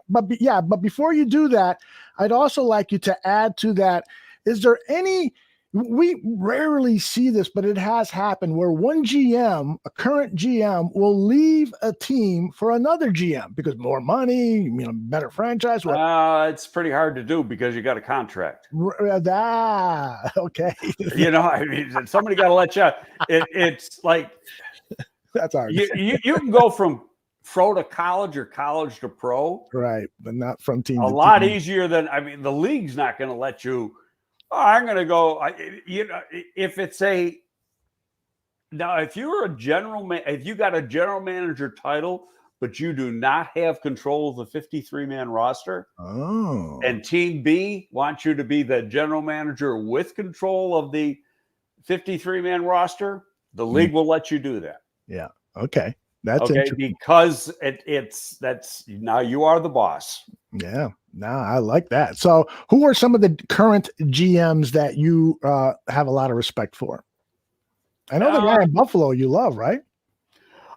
But before you do that, I'd also like you to add to that, is there any, we rarely see this, but it has happened where one GM, a current GM, will leave a team for another GM because more money, better franchise. It's pretty hard to do because you got a contract. Okay. I mean, somebody got to let you out. It's like that's hard. You can go from pro to college or college to pro, right? But not from team. A lot easier than the league's not going to let you. I'm going to go. If it's if you're if you got a general manager title, but you do not have control of the 53-man roster, and Team B wants you to be the general manager with control of the 53-man roster, the league will let you do that. Yeah. Okay. That's okay because that's now you are the boss. Yeah. No, I like that. So who are some of the current GMs that you have a lot of respect for? I know the guy in Buffalo you love, right?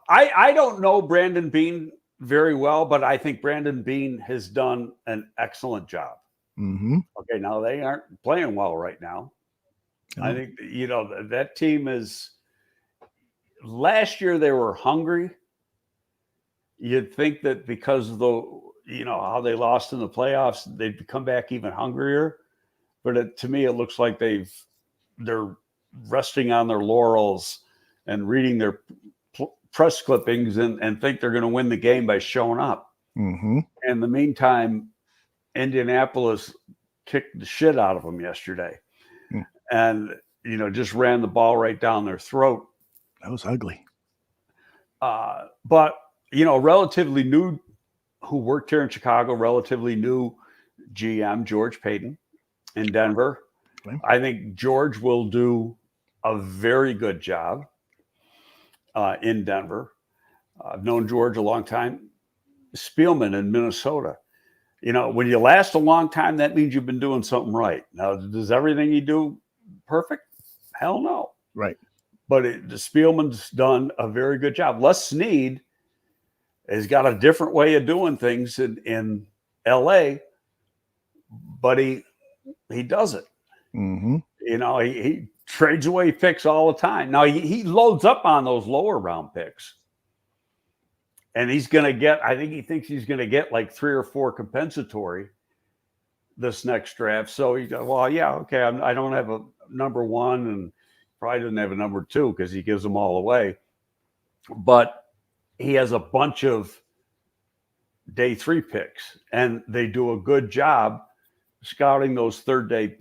I don't know Brandon Beane very well, but I think Brandon Beane has done an excellent job. Mm-hmm. Okay, now they aren't playing well right now. Oh. I think, that team is, last year they were hungry. You'd think that because of how they lost in the playoffs, they'd come back even hungrier. But to me, it looks like they're resting on their laurels and reading their press clippings and think they're going to win the game by showing up. Mm-hmm. In the meantime, Indianapolis kicked the shit out of them yesterday, and just ran the ball right down their throat. That was ugly. But relatively new, who worked here in Chicago, relatively new GM George Payton in Denver. Okay. I think George will do a very good job in Denver. I've known George a long time. Spielman in Minnesota. When you last a long time, that means you've been doing something right. Now, does everything you do perfect? Hell no. Right. But the Spielman's done a very good job. Les Snead has got a different way of doing things in LA, but he does it. Mm-hmm. He trades away picks all the time. Now he loads up on those lower round picks. And he's going to get, I think he thinks he's going to get like 3 or 4 compensatory this next draft. So he goes, well, yeah, okay, I don't have a number 1 and probably doesn't have a number 2 because he gives them all away. But he has a bunch of day 3 picks, and they do a good job scouting those third-day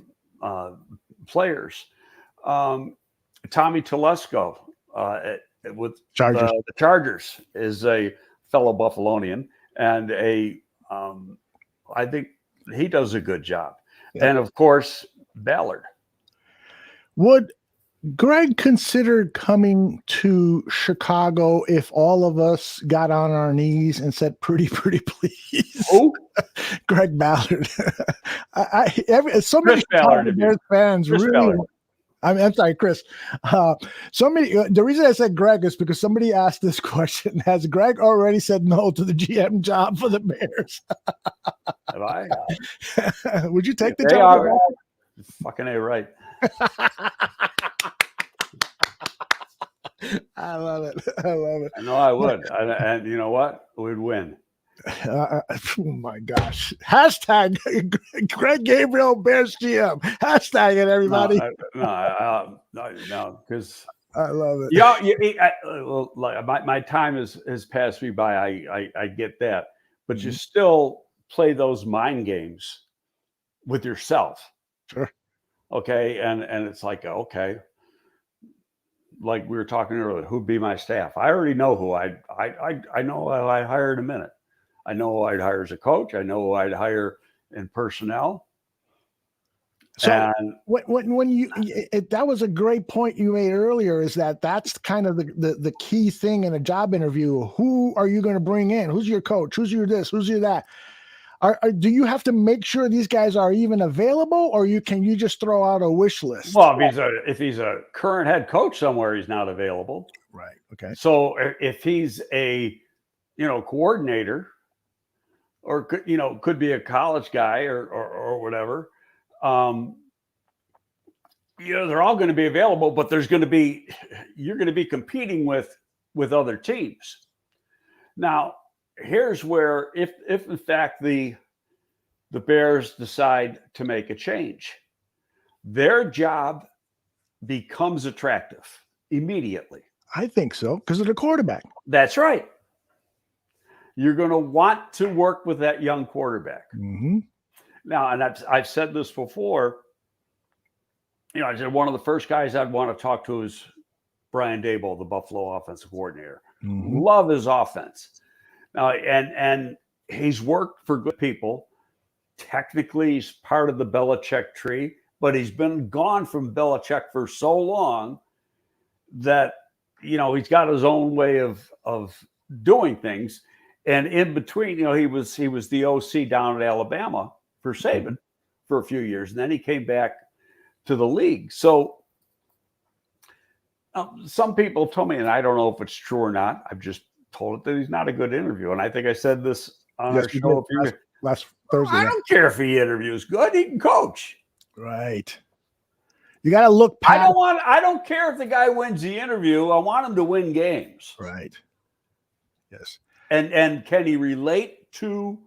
players. Tommy Telesco with the Chargers is a fellow Buffalonian, and I think he does a good job. Yeah. And of course, Ballard. Would Greg consider coming to Chicago if all of us got on our knees and said, pretty please? Oh, Greg Ballard. So many Bears fans really. I'm sorry, Chris. The reason I said Greg is because somebody asked this question: has Greg already said no to the GM job for the Bears? Have I? Would you take the They job? are fucking A right. I love it. I love it. I know I would. And you know what? We'd win. Oh my gosh. Hashtag Greg Gabriel Bears GM. Hashtag it, everybody. No, because I love it. yeah, well, like my time has passed me by. I get that, but you still play those mind games with yourself. Sure. Okay, and it's like, okay, like we were talking earlier, who'd be my staff? I already know who I know who I'd hire in a minute. I know who I'd hire as a coach. I know who I'd hire in personnel. So and when you that was a great point you made earlier, is that's kind of the key thing in a job interview. Who are you going to bring in? Who's your coach? Who's your this? Who's your that? Do you have to make sure these guys are even available, or can you just throw out a wish list? Well, if he's a current head coach somewhere, he's not available. Right. Okay. So if he's a coordinator, or could be a college guy or whatever, they're all going to be available, but you're going to be competing with other teams. Now, here's where if in fact the Bears decide to make a change, their job becomes attractive immediately. I think so, because of the quarterback. That's right. You're going to want to work with that young quarterback. Mm-hmm. Now, and I've said this before. I said one of the first guys I'd want to talk to is Brian Daboll, the Buffalo offensive coordinator. Mm-hmm. Love his offense. Now, and he's worked for good people. Technically, he's part of the Belichick tree, but he's been gone from Belichick for so long that he's got his own way of doing things. And in between, he was the OC down at Alabama for Saban for a few years, and then he came back to the league. So some people told me, and I don't know if it's true or not, I've just told it that he's not a good interview. And I think I said this on our show last Thursday. I don't care if he interviews good; he can coach. Right. You got to look past. I don't care if the guy wins the interview. I want him to win games. Right. Yes. And can he relate to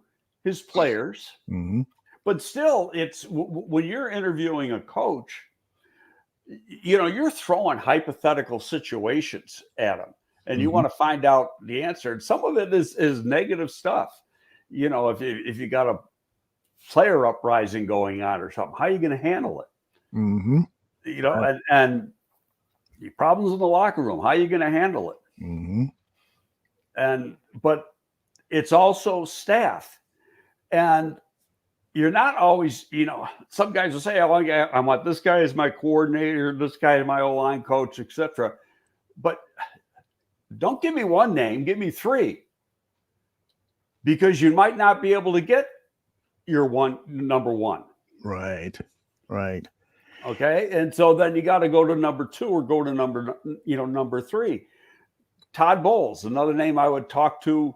his players? Mm-hmm. But still, it's when you're interviewing a coach, you're throwing hypothetical situations at him, and you want to find out the answer. And some of it is negative stuff. If you got a player uprising going on or something, how are you going to handle it? Mm-hmm. And problems in the locker room, how are you going to handle it? Mm-hmm. But it's also staff, and you're not always, some guys will say, I want this guy as my coordinator, this guy as my O-line coach, etc. But don't give me one name, give me three, because you might not be able to get your number one. Right. Right. Okay. And so then you got to go to number two or go to number three. Todd Bowles, another name I would talk to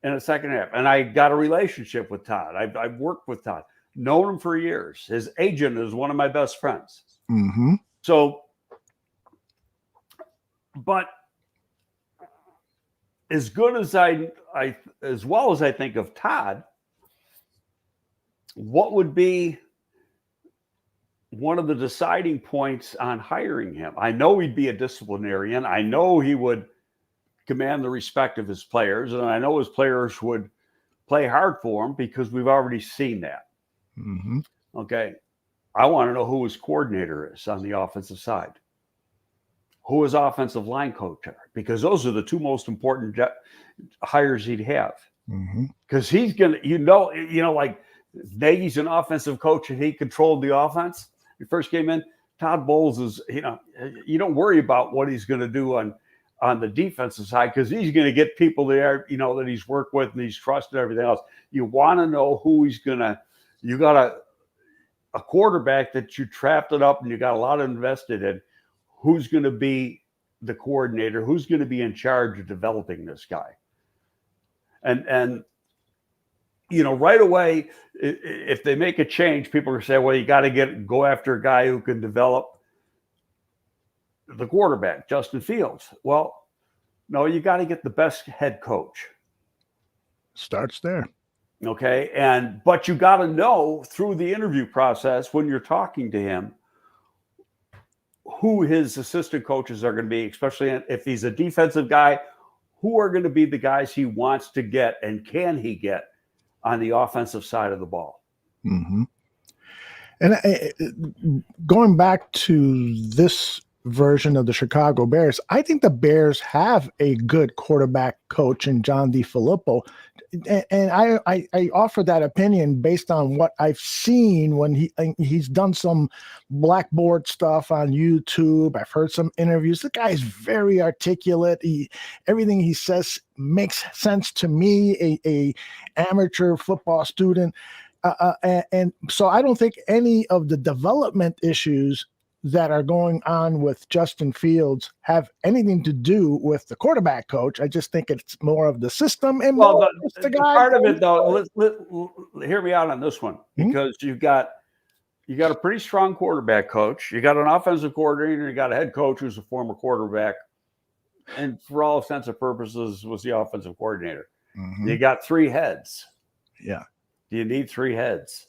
in the second half. And I got a relationship with Todd. I've worked with Todd, known him for years. His agent is one of my best friends. Mm-hmm. So, but as good as as well as I think of Todd, what would be one of the deciding points on hiring him? I know he'd be a disciplinarian. I know he would command the respect of his players, and I know his players would play hard for him because we've already seen that. Mm-hmm. Okay. I want to know who his coordinator is on the offensive side, who his offensive line coach are, because those are the two most important hires he'd have. Because he's going to, like Nagy's an offensive coach and he controlled the offense. He first came in. Todd Bowles is, you don't worry about what he's going to do on the defensive side, because he's going to get people there, that he's worked with and he's trusted, everything else. You want to know who he's going to, you got to a quarterback that you trapped it up and you got a lot invested in, who's going to be the coordinator, who's going to be in charge of developing this guy. And right away, if they make a change, people are saying, well, you got to go after a guy who can develop the quarterback, Justin Fields. Well, no, you got to get the best head coach. Starts there. Okay. But you got to know through the interview process when you're talking to him who his assistant coaches are going to be, especially if he's a defensive guy, who are going to be the guys he wants to get and can he get on the offensive side of the ball. Mm-hmm. And going back to this version of the Chicago Bears, I think the Bears have a good quarterback coach in John DeFilippo. And I offer that opinion based on what I've seen when he's done some blackboard stuff on YouTube. I've heard some interviews. The guy is very articulate. Everything he says makes sense to me, a amateur football student. And so I don't think any of the development issues that are going on with Justin Fields have anything to do with the quarterback coach. I just think it's more of the system and the guy. Part of it, though, hear me out on this one, because you got a pretty strong quarterback coach. You got an offensive coordinator. You got a head coach who's a former quarterback, and for all intents and purposes was the offensive coordinator. Mm-hmm. You got three heads. Yeah. Do you need three heads?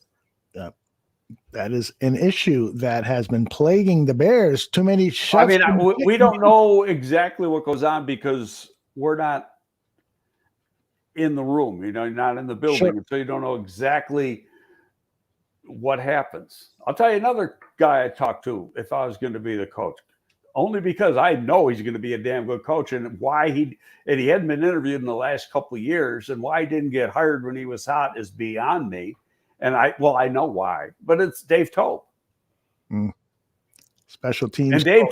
That is an issue that has been plaguing the Bears. Too many shots. I mean, we don't know exactly what goes on because we're not in the room. You're not in the building, sure. So you don't know exactly what happens. I'll tell you another guy I talked to if I was going to be the coach, only because I know he's going to be a damn good coach, and he hadn't been interviewed in the last couple of years, and why he didn't get hired when he was hot is beyond me. And I know why, but it's Dave Toub. Special teams. And Dave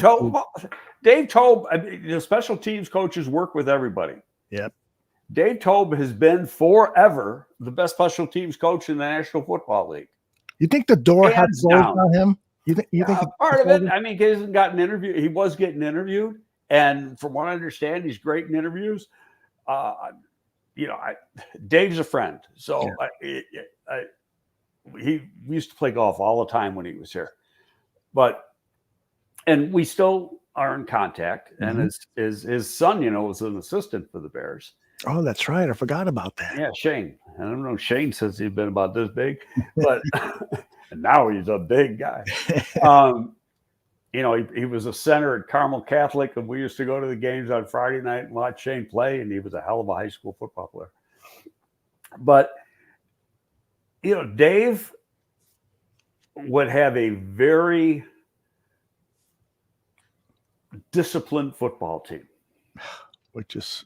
Toub, I mean, the special teams coaches work with everybody. Yep. Dave Toub has been forever the best special teams coach in the National Football League. You think the door has closed on him? You think part of it? I mean, he hasn't gotten interviewed. He was getting interviewed, and from what I understand, he's great in interviews. Dave's a friend, so yeah. We used to play golf all the time when he was here, and we still are in contact. Mm-hmm. And his son, was an assistant for the Bears. Oh, that's right. I forgot about that. Yeah, Shane. I don't know Shane since he's been about this big, but and now he's a big guy. He was a center at Carmel Catholic, and we used to go to the games on Friday night and watch Shane play, and he was a hell of a high school football player. But Dave would have a very disciplined football team, which is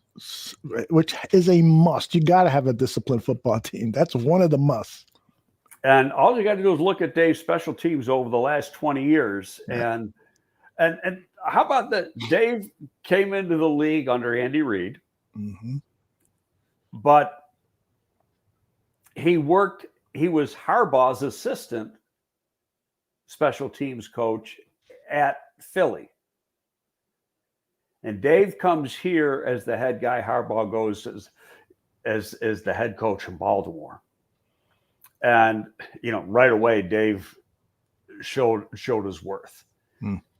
a must. You got to have a disciplined football team. That's one of the musts. And all you got to do is look at Dave's special teams over the last 20 years. Yeah. And how about that? Dave came into the league under Andy Reid, mm-hmm. but he was Harbaugh's assistant special teams coach at Philly. And Dave comes here as the head guy. Harbaugh goes as the head coach in Baltimore. And, right away, Dave showed his worth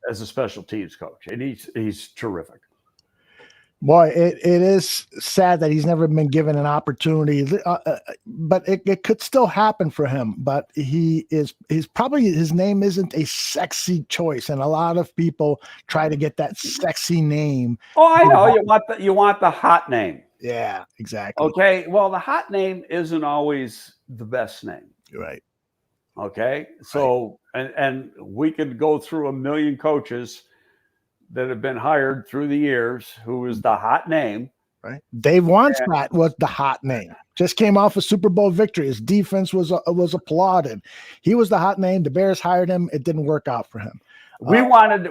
as a special teams coach. And he's terrific. Boy, it is sad that he's never been given an opportunity, but it could still happen for him. But his name isn't a sexy choice, and a lot of people try to get that sexy name. Oh, I know. You want the hot name. Yeah, exactly. Okay. Well, the hot name isn't always the best name. You're right. Okay. So, right. And we could go through a million coaches that have been hired through the years who is the hot name. Right. Dave Wannstedt was the hot name. Just came off a Super Bowl victory. His defense was applauded. He was the hot name. The Bears hired him. It didn't work out for him. We wanted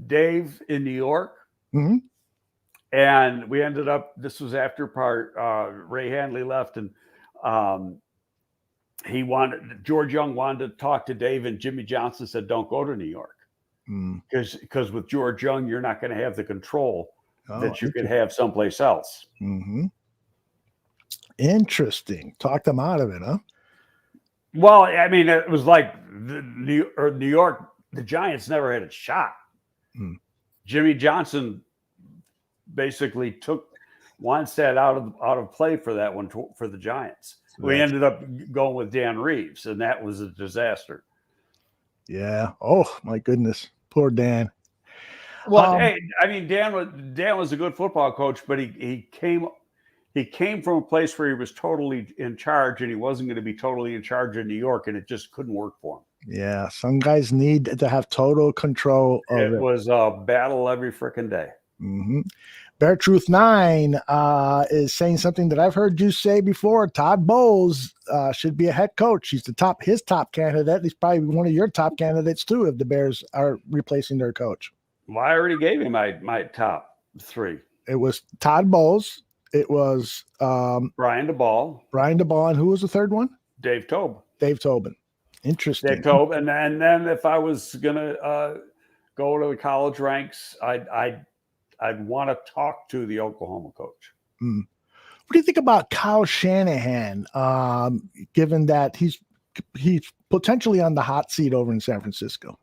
Dave in New York. Mm-hmm. And we ended up, this was after Ray Handley left, and George Young wanted to talk to Dave, and Jimmy Johnson said, "Don't go to New York because with George Young, you're not going to have the control that you could have someplace else." Mm-hmm. Interesting. Talked them out of it, huh? Well, I mean, it was like New York. The Giants never had a shot. Jimmy Johnson basically took Wannstedt out of play for that one for the Giants. We ended up going with Dan Reeves, and that was a disaster. Yeah. Oh my goodness, poor Dan. Well, hey, I mean, Dan was a good football coach, but he came from a place where he was totally in charge, and he wasn't going to be totally in charge in New York, and it just couldn't work for him. Yeah, some guys need to have total control of it. It was a battle every freaking day. Mm-hmm. Bear Truth 9 is saying something that I've heard you say before. Todd Bowles should be a head coach. He's his top candidate. He's probably one of your top candidates too if the Bears are replacing their coach. Well, I already gave him my top 3. It was Todd Bowles. It was Brian DeBall. And who was the third one? Dave Tobin. Interesting. Dave Tobin. And then if I was gonna go to the college ranks, I'd want to talk to the Oklahoma coach. What do you think about Kyle Shanahan, given that he's potentially on the hot seat over in San Francisco?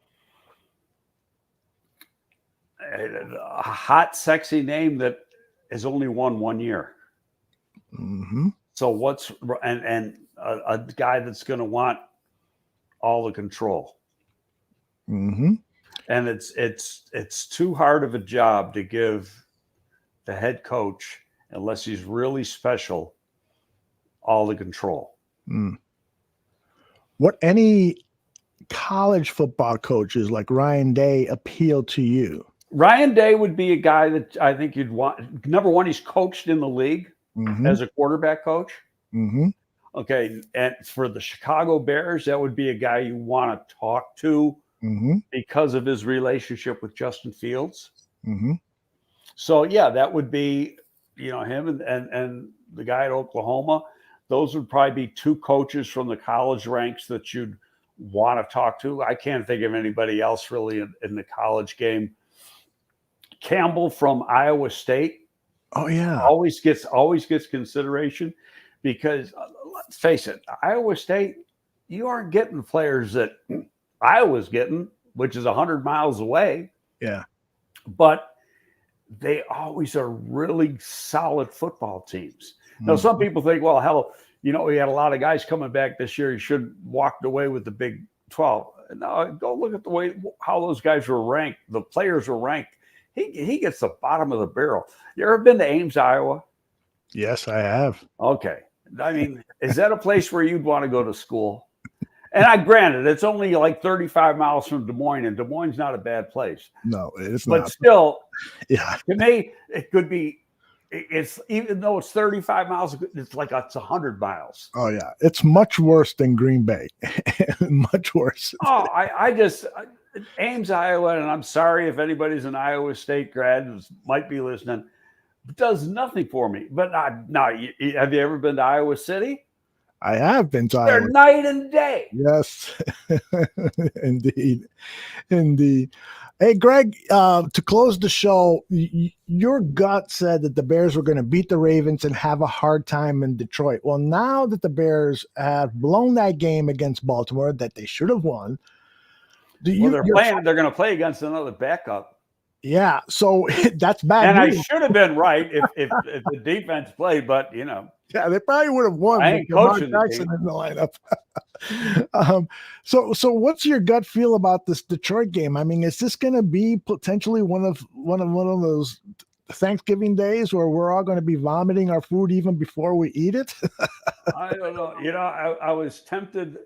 A hot, sexy name that has only won 1 year. Mm-hmm. So and a guy that's going to want all the control. Mm-hmm. And it's too hard of a job to give the head coach, unless he's really special, all the control. What any college football coaches like Ryan Day appeal to you? Ryan Day would be a guy that I think you'd want. Number one, he's coached in the league as a quarterback coach. Mm-hmm. Okay. And for the Chicago Bears, that would be a guy you want to talk to because of his relationship with Justin Fields. Mm-hmm. So, yeah, that would be, him and the guy at Oklahoma. Those would probably be 2 coaches from the college ranks that you'd want to talk to. I can't think of anybody else really in the college game. Campbell from Iowa State. Oh yeah, always gets consideration because let's face it, Iowa State, you aren't getting players that Iowa's getting, which is 100 miles away. Yeah, but they always are really solid football teams. Now, some people think, well, hell, we had a lot of guys coming back this year. You should walked away with the Big 12. No, go look at the way how those guys were ranked. The players were ranked. He gets the bottom of the barrel. You ever been to Ames, Iowa? Yes, I have. Okay. I mean, is that a place where you'd want to go to school? And granted, it's only like 35 miles from Des Moines, and Des Moines is not a bad place. No, it's not. But still, yeah, to me, it could be. It's even though it's 35 miles, it's 100 miles. Oh yeah, it's much worse than Green Bay. Much worse. Oh, I just Ames, Iowa, and I'm sorry if anybody's an Iowa State grad who might be listening, does nothing for me. But now, have you ever been to Iowa City? I have been to They're Iowa. Night and day. Yes, indeed. Hey, Greg, to close the show, your gut said that the Bears were going to beat the Ravens and have a hard time in Detroit. Well, now that the Bears have blown that game against Baltimore that they should have won. They're going to play against another backup. Yeah, so that's bad. And news. I should have been right if the defense played, but yeah, they probably would have won. I ain't coaching Jackson in the lineup. So what's your gut feel about this Detroit game? I mean, is this going to be potentially one of those Thanksgiving days where we're all going to be vomiting our food even before we eat it? I don't know. I was tempted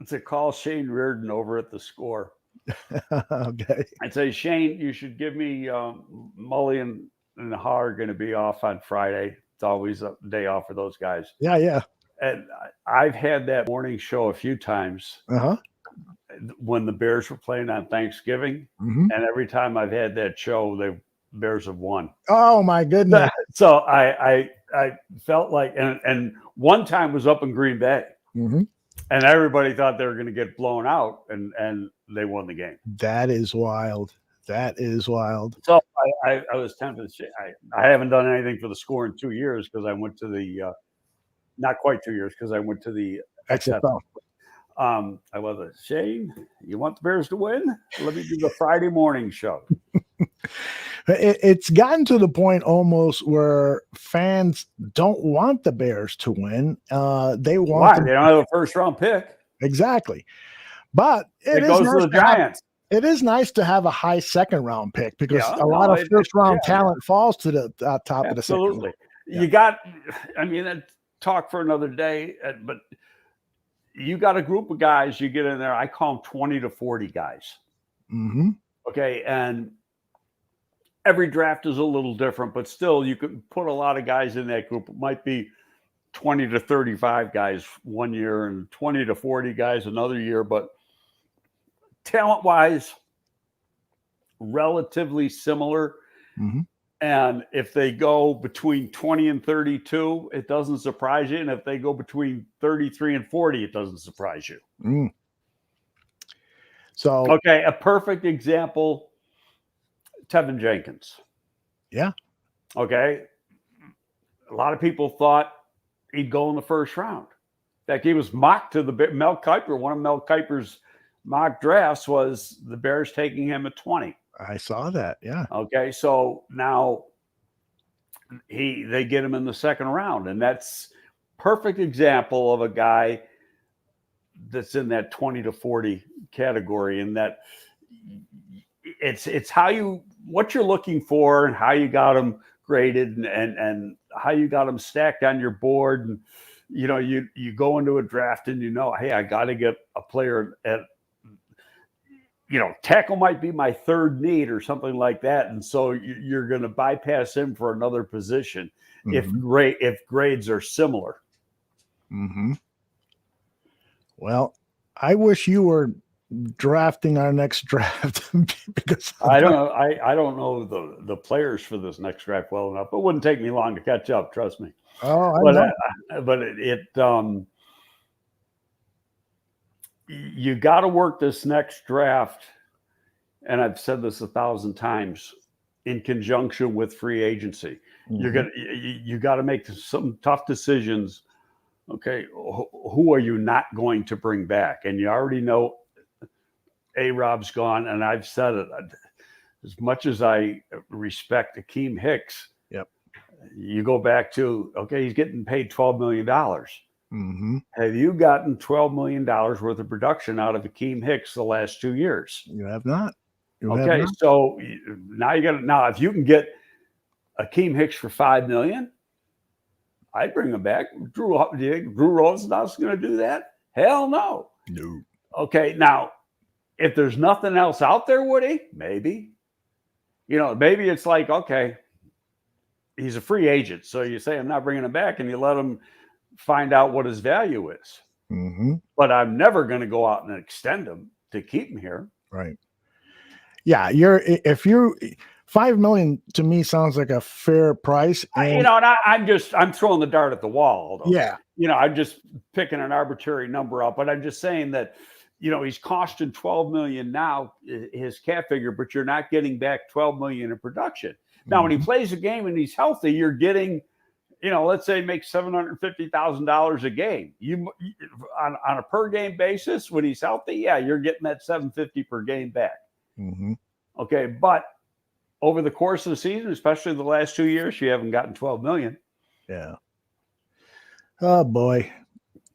to call Shane Reardon over at the Score. Okay. I'd say, Shane, you should give me Mully and Ha are going to be off on Friday. It's always a day off for those guys. Yeah. And I've had that morning show a few times when the Bears were playing on Thanksgiving. And every time I've had that show, the Bears have won. Oh, my goodness. So I felt like, and one time was up in Green Bay. And everybody thought they were going to get blown out, and they won the game. That is wild. That is wild. So I was tempted to say I haven't done anything for the score in 2 years because I went to the not quite 2 years because I went to the XFL. I was like, Shane, you want the Bears to win? Let me do the Friday morning show. It's gotten to the point almost where fans don't want the Bears to win. They want Why? They don't have a first round pick. Exactly. But it goes to the Giants. It is nice to have a high second round pick because a lot of first round talent falls to the top of the second round. Absolutely. You got, I mean, talk for another day, but you got a group of guys you get in there. I call them 20 to 40 guys. Mm-hmm. Okay. And every draft is a little different, but still you could put a lot of guys in that group. It might be 20 to 35 guys 1 year and 20 to 40 guys another year, but talent-wise, relatively similar. Mm-hmm. And if they go between 20 and 32, it doesn't surprise you. And if they go between 33 and 40, it doesn't surprise you. Mm. So, okay, a perfect example, Tevin Jenkins. Yeah. Okay. A lot of people thought he'd go in the first round. In fact, he was mocked to the Mel Kiper. One of Mel Kiper's mock drafts was the Bears taking him at 20. I saw that. Yeah. Okay. So now they get him in the second round, and that's perfect example of a guy that's in that 20 to 40 category. And that it's what you're looking for and how you got them graded and how you got them stacked on your board. And, you go into a draft and hey, I got to get a player at, tackle might be my third need or something like that. And so you're going to bypass him for another position. Mm-hmm. if grades are similar. Mm-hmm. Well, I wish you were drafting our next draft because I don't know. I don't know the players for this next draft well enough. It wouldn't take me long to catch up. Trust me. Oh, but you got to work this next draft, and I've said this 1,000 times, in conjunction with free agency. Mm-hmm. You got to make some tough decisions. Okay, who are you not going to bring back? And you already know A-Rob's gone, and I've said it. As much as I respect Akeem Hicks, yep, you go back to, he's getting paid $12 million. Mm-hmm. Have you gotten $12 million worth of production out of Akeem Hicks the last 2 years? You have not. So now if you can get Akeem Hicks for $5 million, I'd bring him back. Drew Rosenthal's going to do that? Hell no. No. Okay, now, if there's nothing else out there, Woody, maybe. Maybe it's like, okay, he's a free agent. So you say, I'm not bringing him back, and you let him find out what his value is. Mm-hmm. But I'm never going to go out and extend him to keep him here. Right. Yeah, $5 million to me sounds like a fair price. And, I'm throwing the dart at the wall. Although, yeah. I'm just picking an arbitrary number up, but I'm just saying that, he's costing $12 million now, his cap figure, but you're not getting back $12 million in production. Now, when he plays a game and he's healthy, you're getting, let's say makes $750,000 a game. You on a per game basis, when he's healthy, you're getting that $750 per game back. Mm-hmm. Okay, but over the course of the season, especially the last 2 years, you haven't gotten $12 million. Yeah. Oh boy.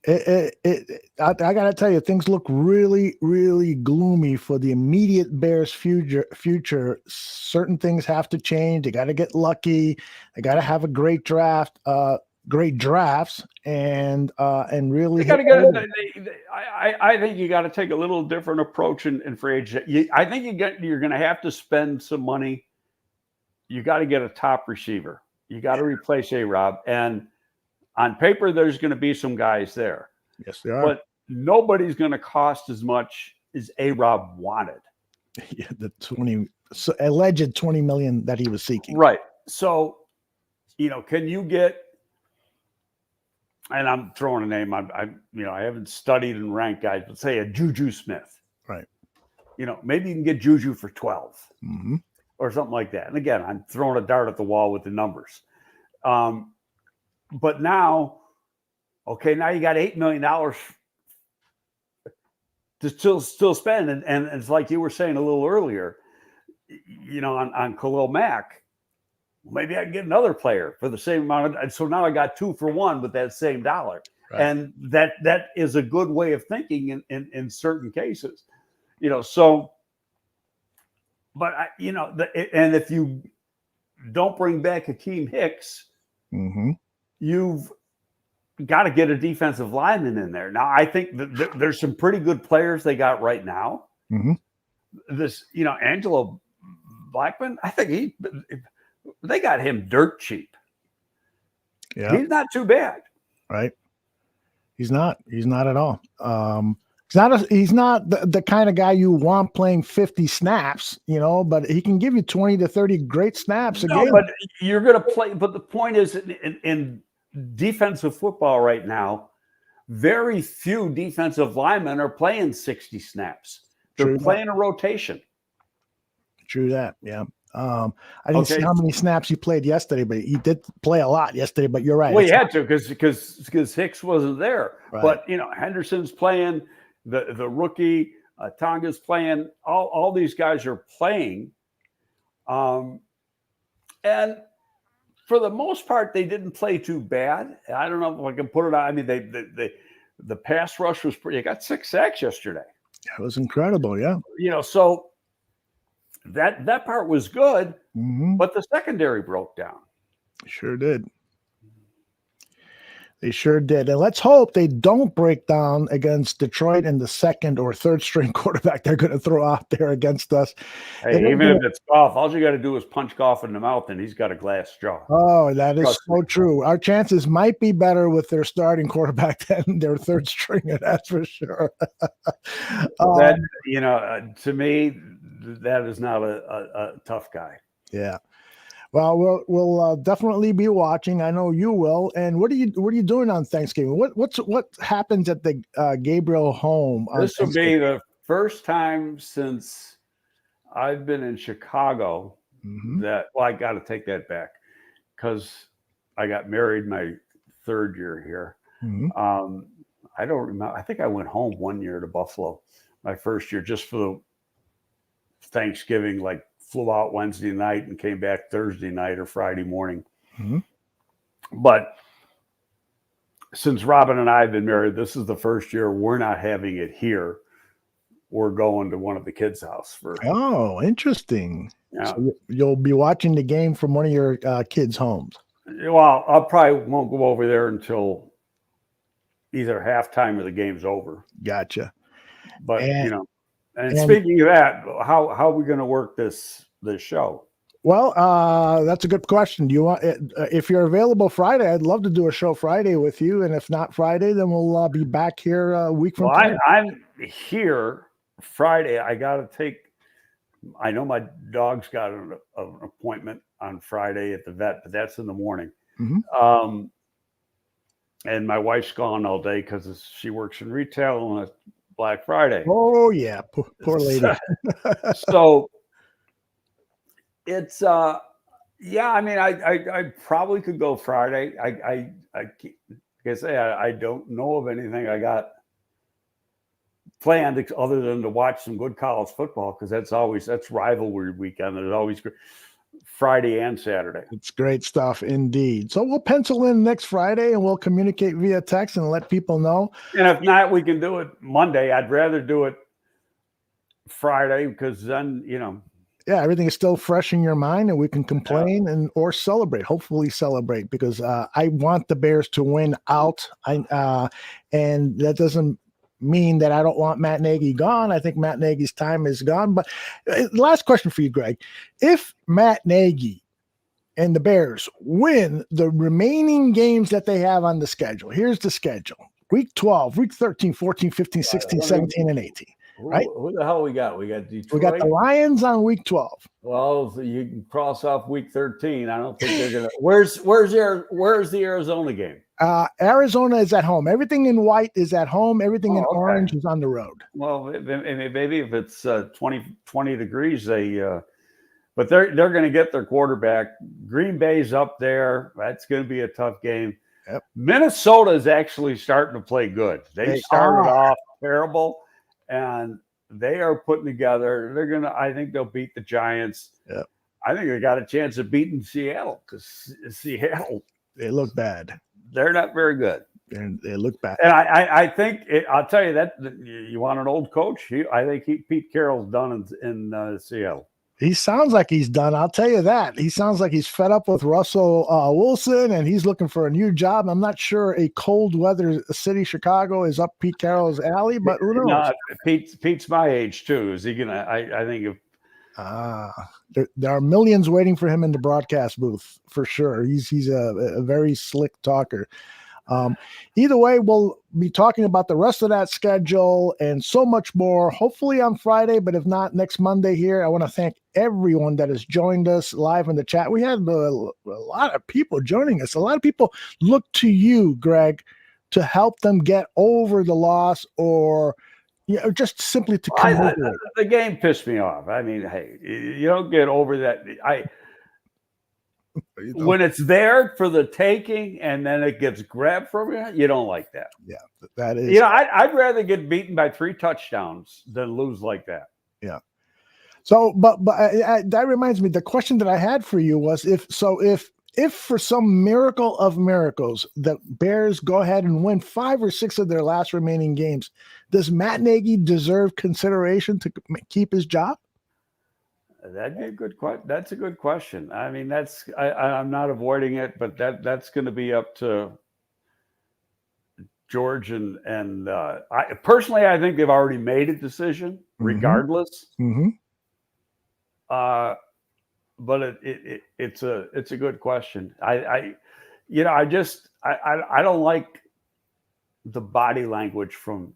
I got to tell you, things look really, really gloomy for the immediate Bears future. Certain things have to change. They got to get lucky. They got to have a great draft, great drafts, and really. I think you got to take a little different approach in free agency. I think you're going to have to spend some money. You got to get a top receiver. You got to replace A-Rob, and on paper, there's going to be some guys there. Yes, there are. But nobody's going to cost as much as A-Rob wanted. Yeah, the alleged $20 million that he was seeking. Right. So, can you get and I'm throwing a name. I haven't studied and ranked guys, but say a Juju Smith. Right. Maybe you can get Juju for 12 Mm-hmm. or something like that. And again, I'm throwing a dart at the wall with the numbers. But now, now you got $8 million to still spend. And it's like you were saying a little earlier, on Khalil Mack, maybe I can get another player for the same amount. And so now I got 2 for 1 with that same dollar. Right. And that is a good way of thinking in certain cases, so, but and if you don't bring back Hakeem Hicks, mm-hmm. you've got to get a defensive lineman in there. Now, I think that there's some pretty good players they got right now. Mm-hmm. This, Angelo Blackman, I think they got him dirt cheap. Yeah. He's not too bad. Right. He's not at all. He's not the kind of guy you want playing 50 snaps, but he can give you 20 to 30 great snaps a game. But you're going to play. But the point is, in defensive football right now, very few defensive linemen are playing 60 snaps. They're playing a rotation. True that. Yeah. I didn't see how many snaps he played yesterday, but he did play a lot yesterday. But you're right. Well, he had to because Hicks wasn't there. Right. But Henderson's playing, the rookie, Tonga's playing. All these guys are playing, and for the most part, they didn't play too bad. I don't know if I can put it on. I mean, the pass rush was pretty. They got 6 sacks yesterday. That was incredible. Yeah. So that part was good, mm-hmm. but the secondary broke down. Sure did. They sure did. And let's hope they don't break down against Detroit and the second or third string quarterback they're going to throw out there against us. Hey, even if it's Goff, all you got to do is punch Goff in the mouth and he's got a glass jaw. Oh, that is so true. Our chances might be better with their starting quarterback than their third stringer. That's for sure. To me, that is not a tough guy. Yeah. Well, we'll definitely be watching. I know you will. And what are you doing on Thanksgiving? What happens at the Gabriel home? This will be the first time since I've been in Chicago mm-hmm. that. Well, I got to take that back because I got married my 3rd year here. Mm-hmm. I don't remember. I think I went home 1 year to Buffalo, my first year, just for the Thanksgiving, like. Flew out Wednesday night and came back Thursday night or Friday morning. Mm-hmm. But since Robin and I have been married, this is the first year we're not having it here. We're going to one of the kids' house for. Oh, interesting. Yeah. So you'll be watching the game from one of your kids' homes. Well, I probably won't go over there until either halftime or the game's over. Gotcha. But And speaking of that, how are we going to work this show? Well, that's a good question. Do you want, if you're available Friday, I'd love to do a show Friday with you. And if not Friday, then we'll be back here a week from today. I'm here Friday. I know my dog's got an appointment on Friday at the vet, but that's in the morning. Mm-hmm. And my wife's gone all day because she works in retail on a Black Friday. Oh yeah, poor lady. So it's I mean, I probably could go Friday. I don't know of anything I got planned other than to watch some good college football because that's rivalry weekend. There's always Friday and Saturday. It's great stuff indeed. So we'll pencil in next Friday and we'll communicate via text and let people know. And if not, we can do it Monday. I'd rather do it Friday because then, Yeah, everything is still fresh in your mind and we can complain or celebrate, hopefully celebrate because I want the Bears to win out. And that doesn't mean that I don't want Matt Nagy gone. I think Matt Nagy's time is gone. But last question for you, Greg. If Matt Nagy and the Bears win the remaining games that they have on the schedule, here's the schedule. Week 12, week 13, 14, 15, 16, 17, and 18. Right? Who the hell we got? We got Detroit. We got the Lions on week 12. Well, so you can cross off week 13. I don't think they're gonna. Where's the Arizona game? Arizona is at home. Everything in white is at home. Everything in okay. orange is on the road. Well, maybe if it's 20 degrees, but they're going to get their quarterback. Green Bay's up there. That's going to be a tough game. Yep. Minnesota is actually starting to play good. They started are. off terrible, and they are putting together. I think they'll beat the Giants. Yep. I think they got a chance of beating Seattle because Seattle, they look bad. They're not very good. And they look bad. And I think I'll tell you that you want an old coach. I think Pete Carroll's done in Seattle. He sounds like he's done. I'll tell you that. He sounds like he's fed up with Russell Wilson, and he's looking for a new job. I'm not sure a cold weather city, Chicago, is up Pete Carroll's alley, but who knows? No, Pete's my age too. Is he gonna? I think if there are millions waiting for him in the broadcast booth for sure. He's a very slick talker. Either way, we'll be talking about the rest of that schedule and so much more, hopefully on Friday, but if not, next Monday here. I want to thank everyone that has joined us live in the chat. We had a lot of people joining us. A lot of people look to you, Greg, to help them get over the loss or just simply to come over it. The game pissed me off. I mean, hey, you don't get over that. When it's there for the taking and then it gets grabbed from you, you don't like that. Yeah, that is. I'd rather get beaten by 3 touchdowns than lose like that. Yeah. So, but that reminds me. The question that I had for you was if for some miracle of miracles the Bears go ahead and win 5 or 6 of their last remaining games, does Matt Nagy deserve consideration to keep his job? That'd be a good question. That's a good question. I mean, I'm not avoiding it, but that's going to be up to George and I personally, I think they've already made a decision, regardless. Mm-hmm. But it's a good question. I don't like the body language from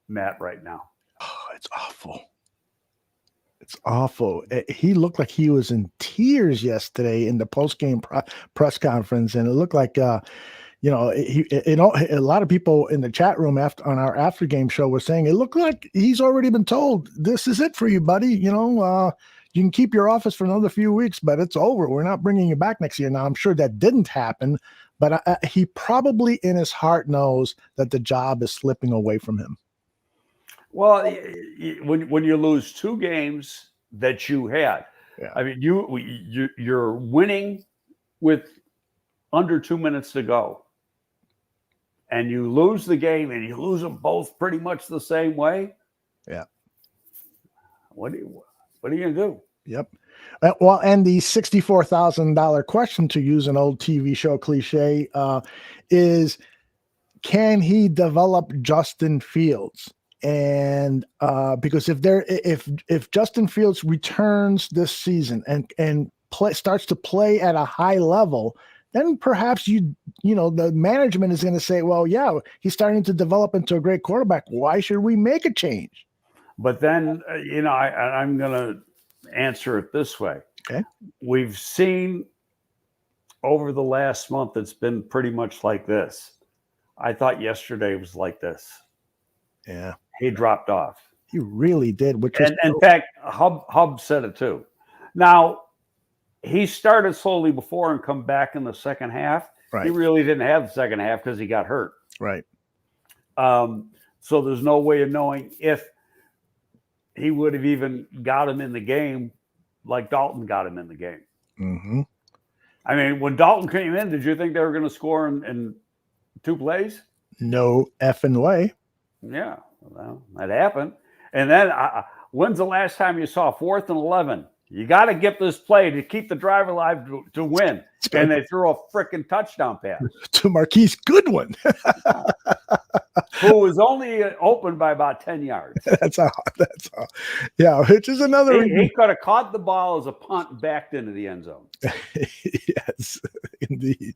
Matt right now. Oh, it's awful. It's awful. He looked like he was in tears yesterday in the post-game press conference, and it looked like, a lot of people in the chat room on our after-game show were saying it looked like he's already been told, this is it for you, buddy. You can keep your office for another few weeks, but it's over. We're not bringing you back next year. Now, I'm sure that didn't happen, but he probably in his heart knows that the job is slipping away from him. Well, when you lose 2 games that you had, yeah. I mean, you're winning with under 2 minutes to go, and you lose the game, and you lose them both pretty much the same way. Yeah. What are you gonna do? Yep. Well, and the $64,000 question, to use an old TV show cliche, is can he develop Justin Fields? And because if Justin Fields returns this season and starts to play at a high level, then perhaps the management is going to say, well, yeah, he's starting to develop into a great quarterback. Why should we make a change? But then I'm going to answer it this way. Okay, we've seen over the last month it's been pretty much like this. I thought yesterday was like this. Yeah. He dropped off. He really did. In fact, Hub said it too. Now, he started slowly before and come back in the second half. Right. He really didn't have the second half because he got hurt. Right. So there's no way of knowing if he would have even got him in the game like Dalton got him in the game. Mm-hmm. I mean, when Dalton came in, did you think they were going to score in 2 plays? No effing way. Yeah, well, that happened. And then when's the last time you saw 4th and 11? You got to get this play to keep the drive alive to win. And they threw a freaking touchdown pass to Marquise Goodwin, who was only open by about 10 yards. That's all. Yeah, which is another. He could have caught the ball as a punt and backed into the end zone. Yes, indeed.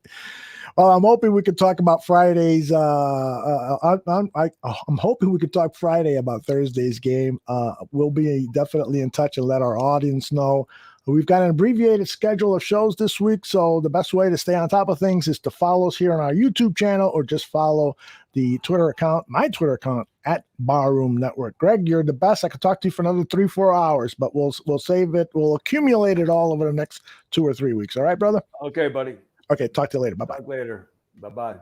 Well, I'm hoping we could talk about Friday's. I'm hoping we could talk Friday about Thursday's game. We'll be definitely in touch and let our audience know We've got an abbreviated schedule of shows this week, so the best way to stay on top of things is to follow us here on our YouTube channel or just follow the Twitter account, my Twitter account, at Barroom Network. Greg, you're the best. I could talk to you for another 3-4 hours, but we'll save it. We'll accumulate it all over the next 2 or 3 weeks. All right, brother? Okay, buddy. Okay, talk to you later. Bye-bye. Talk later. Bye-bye.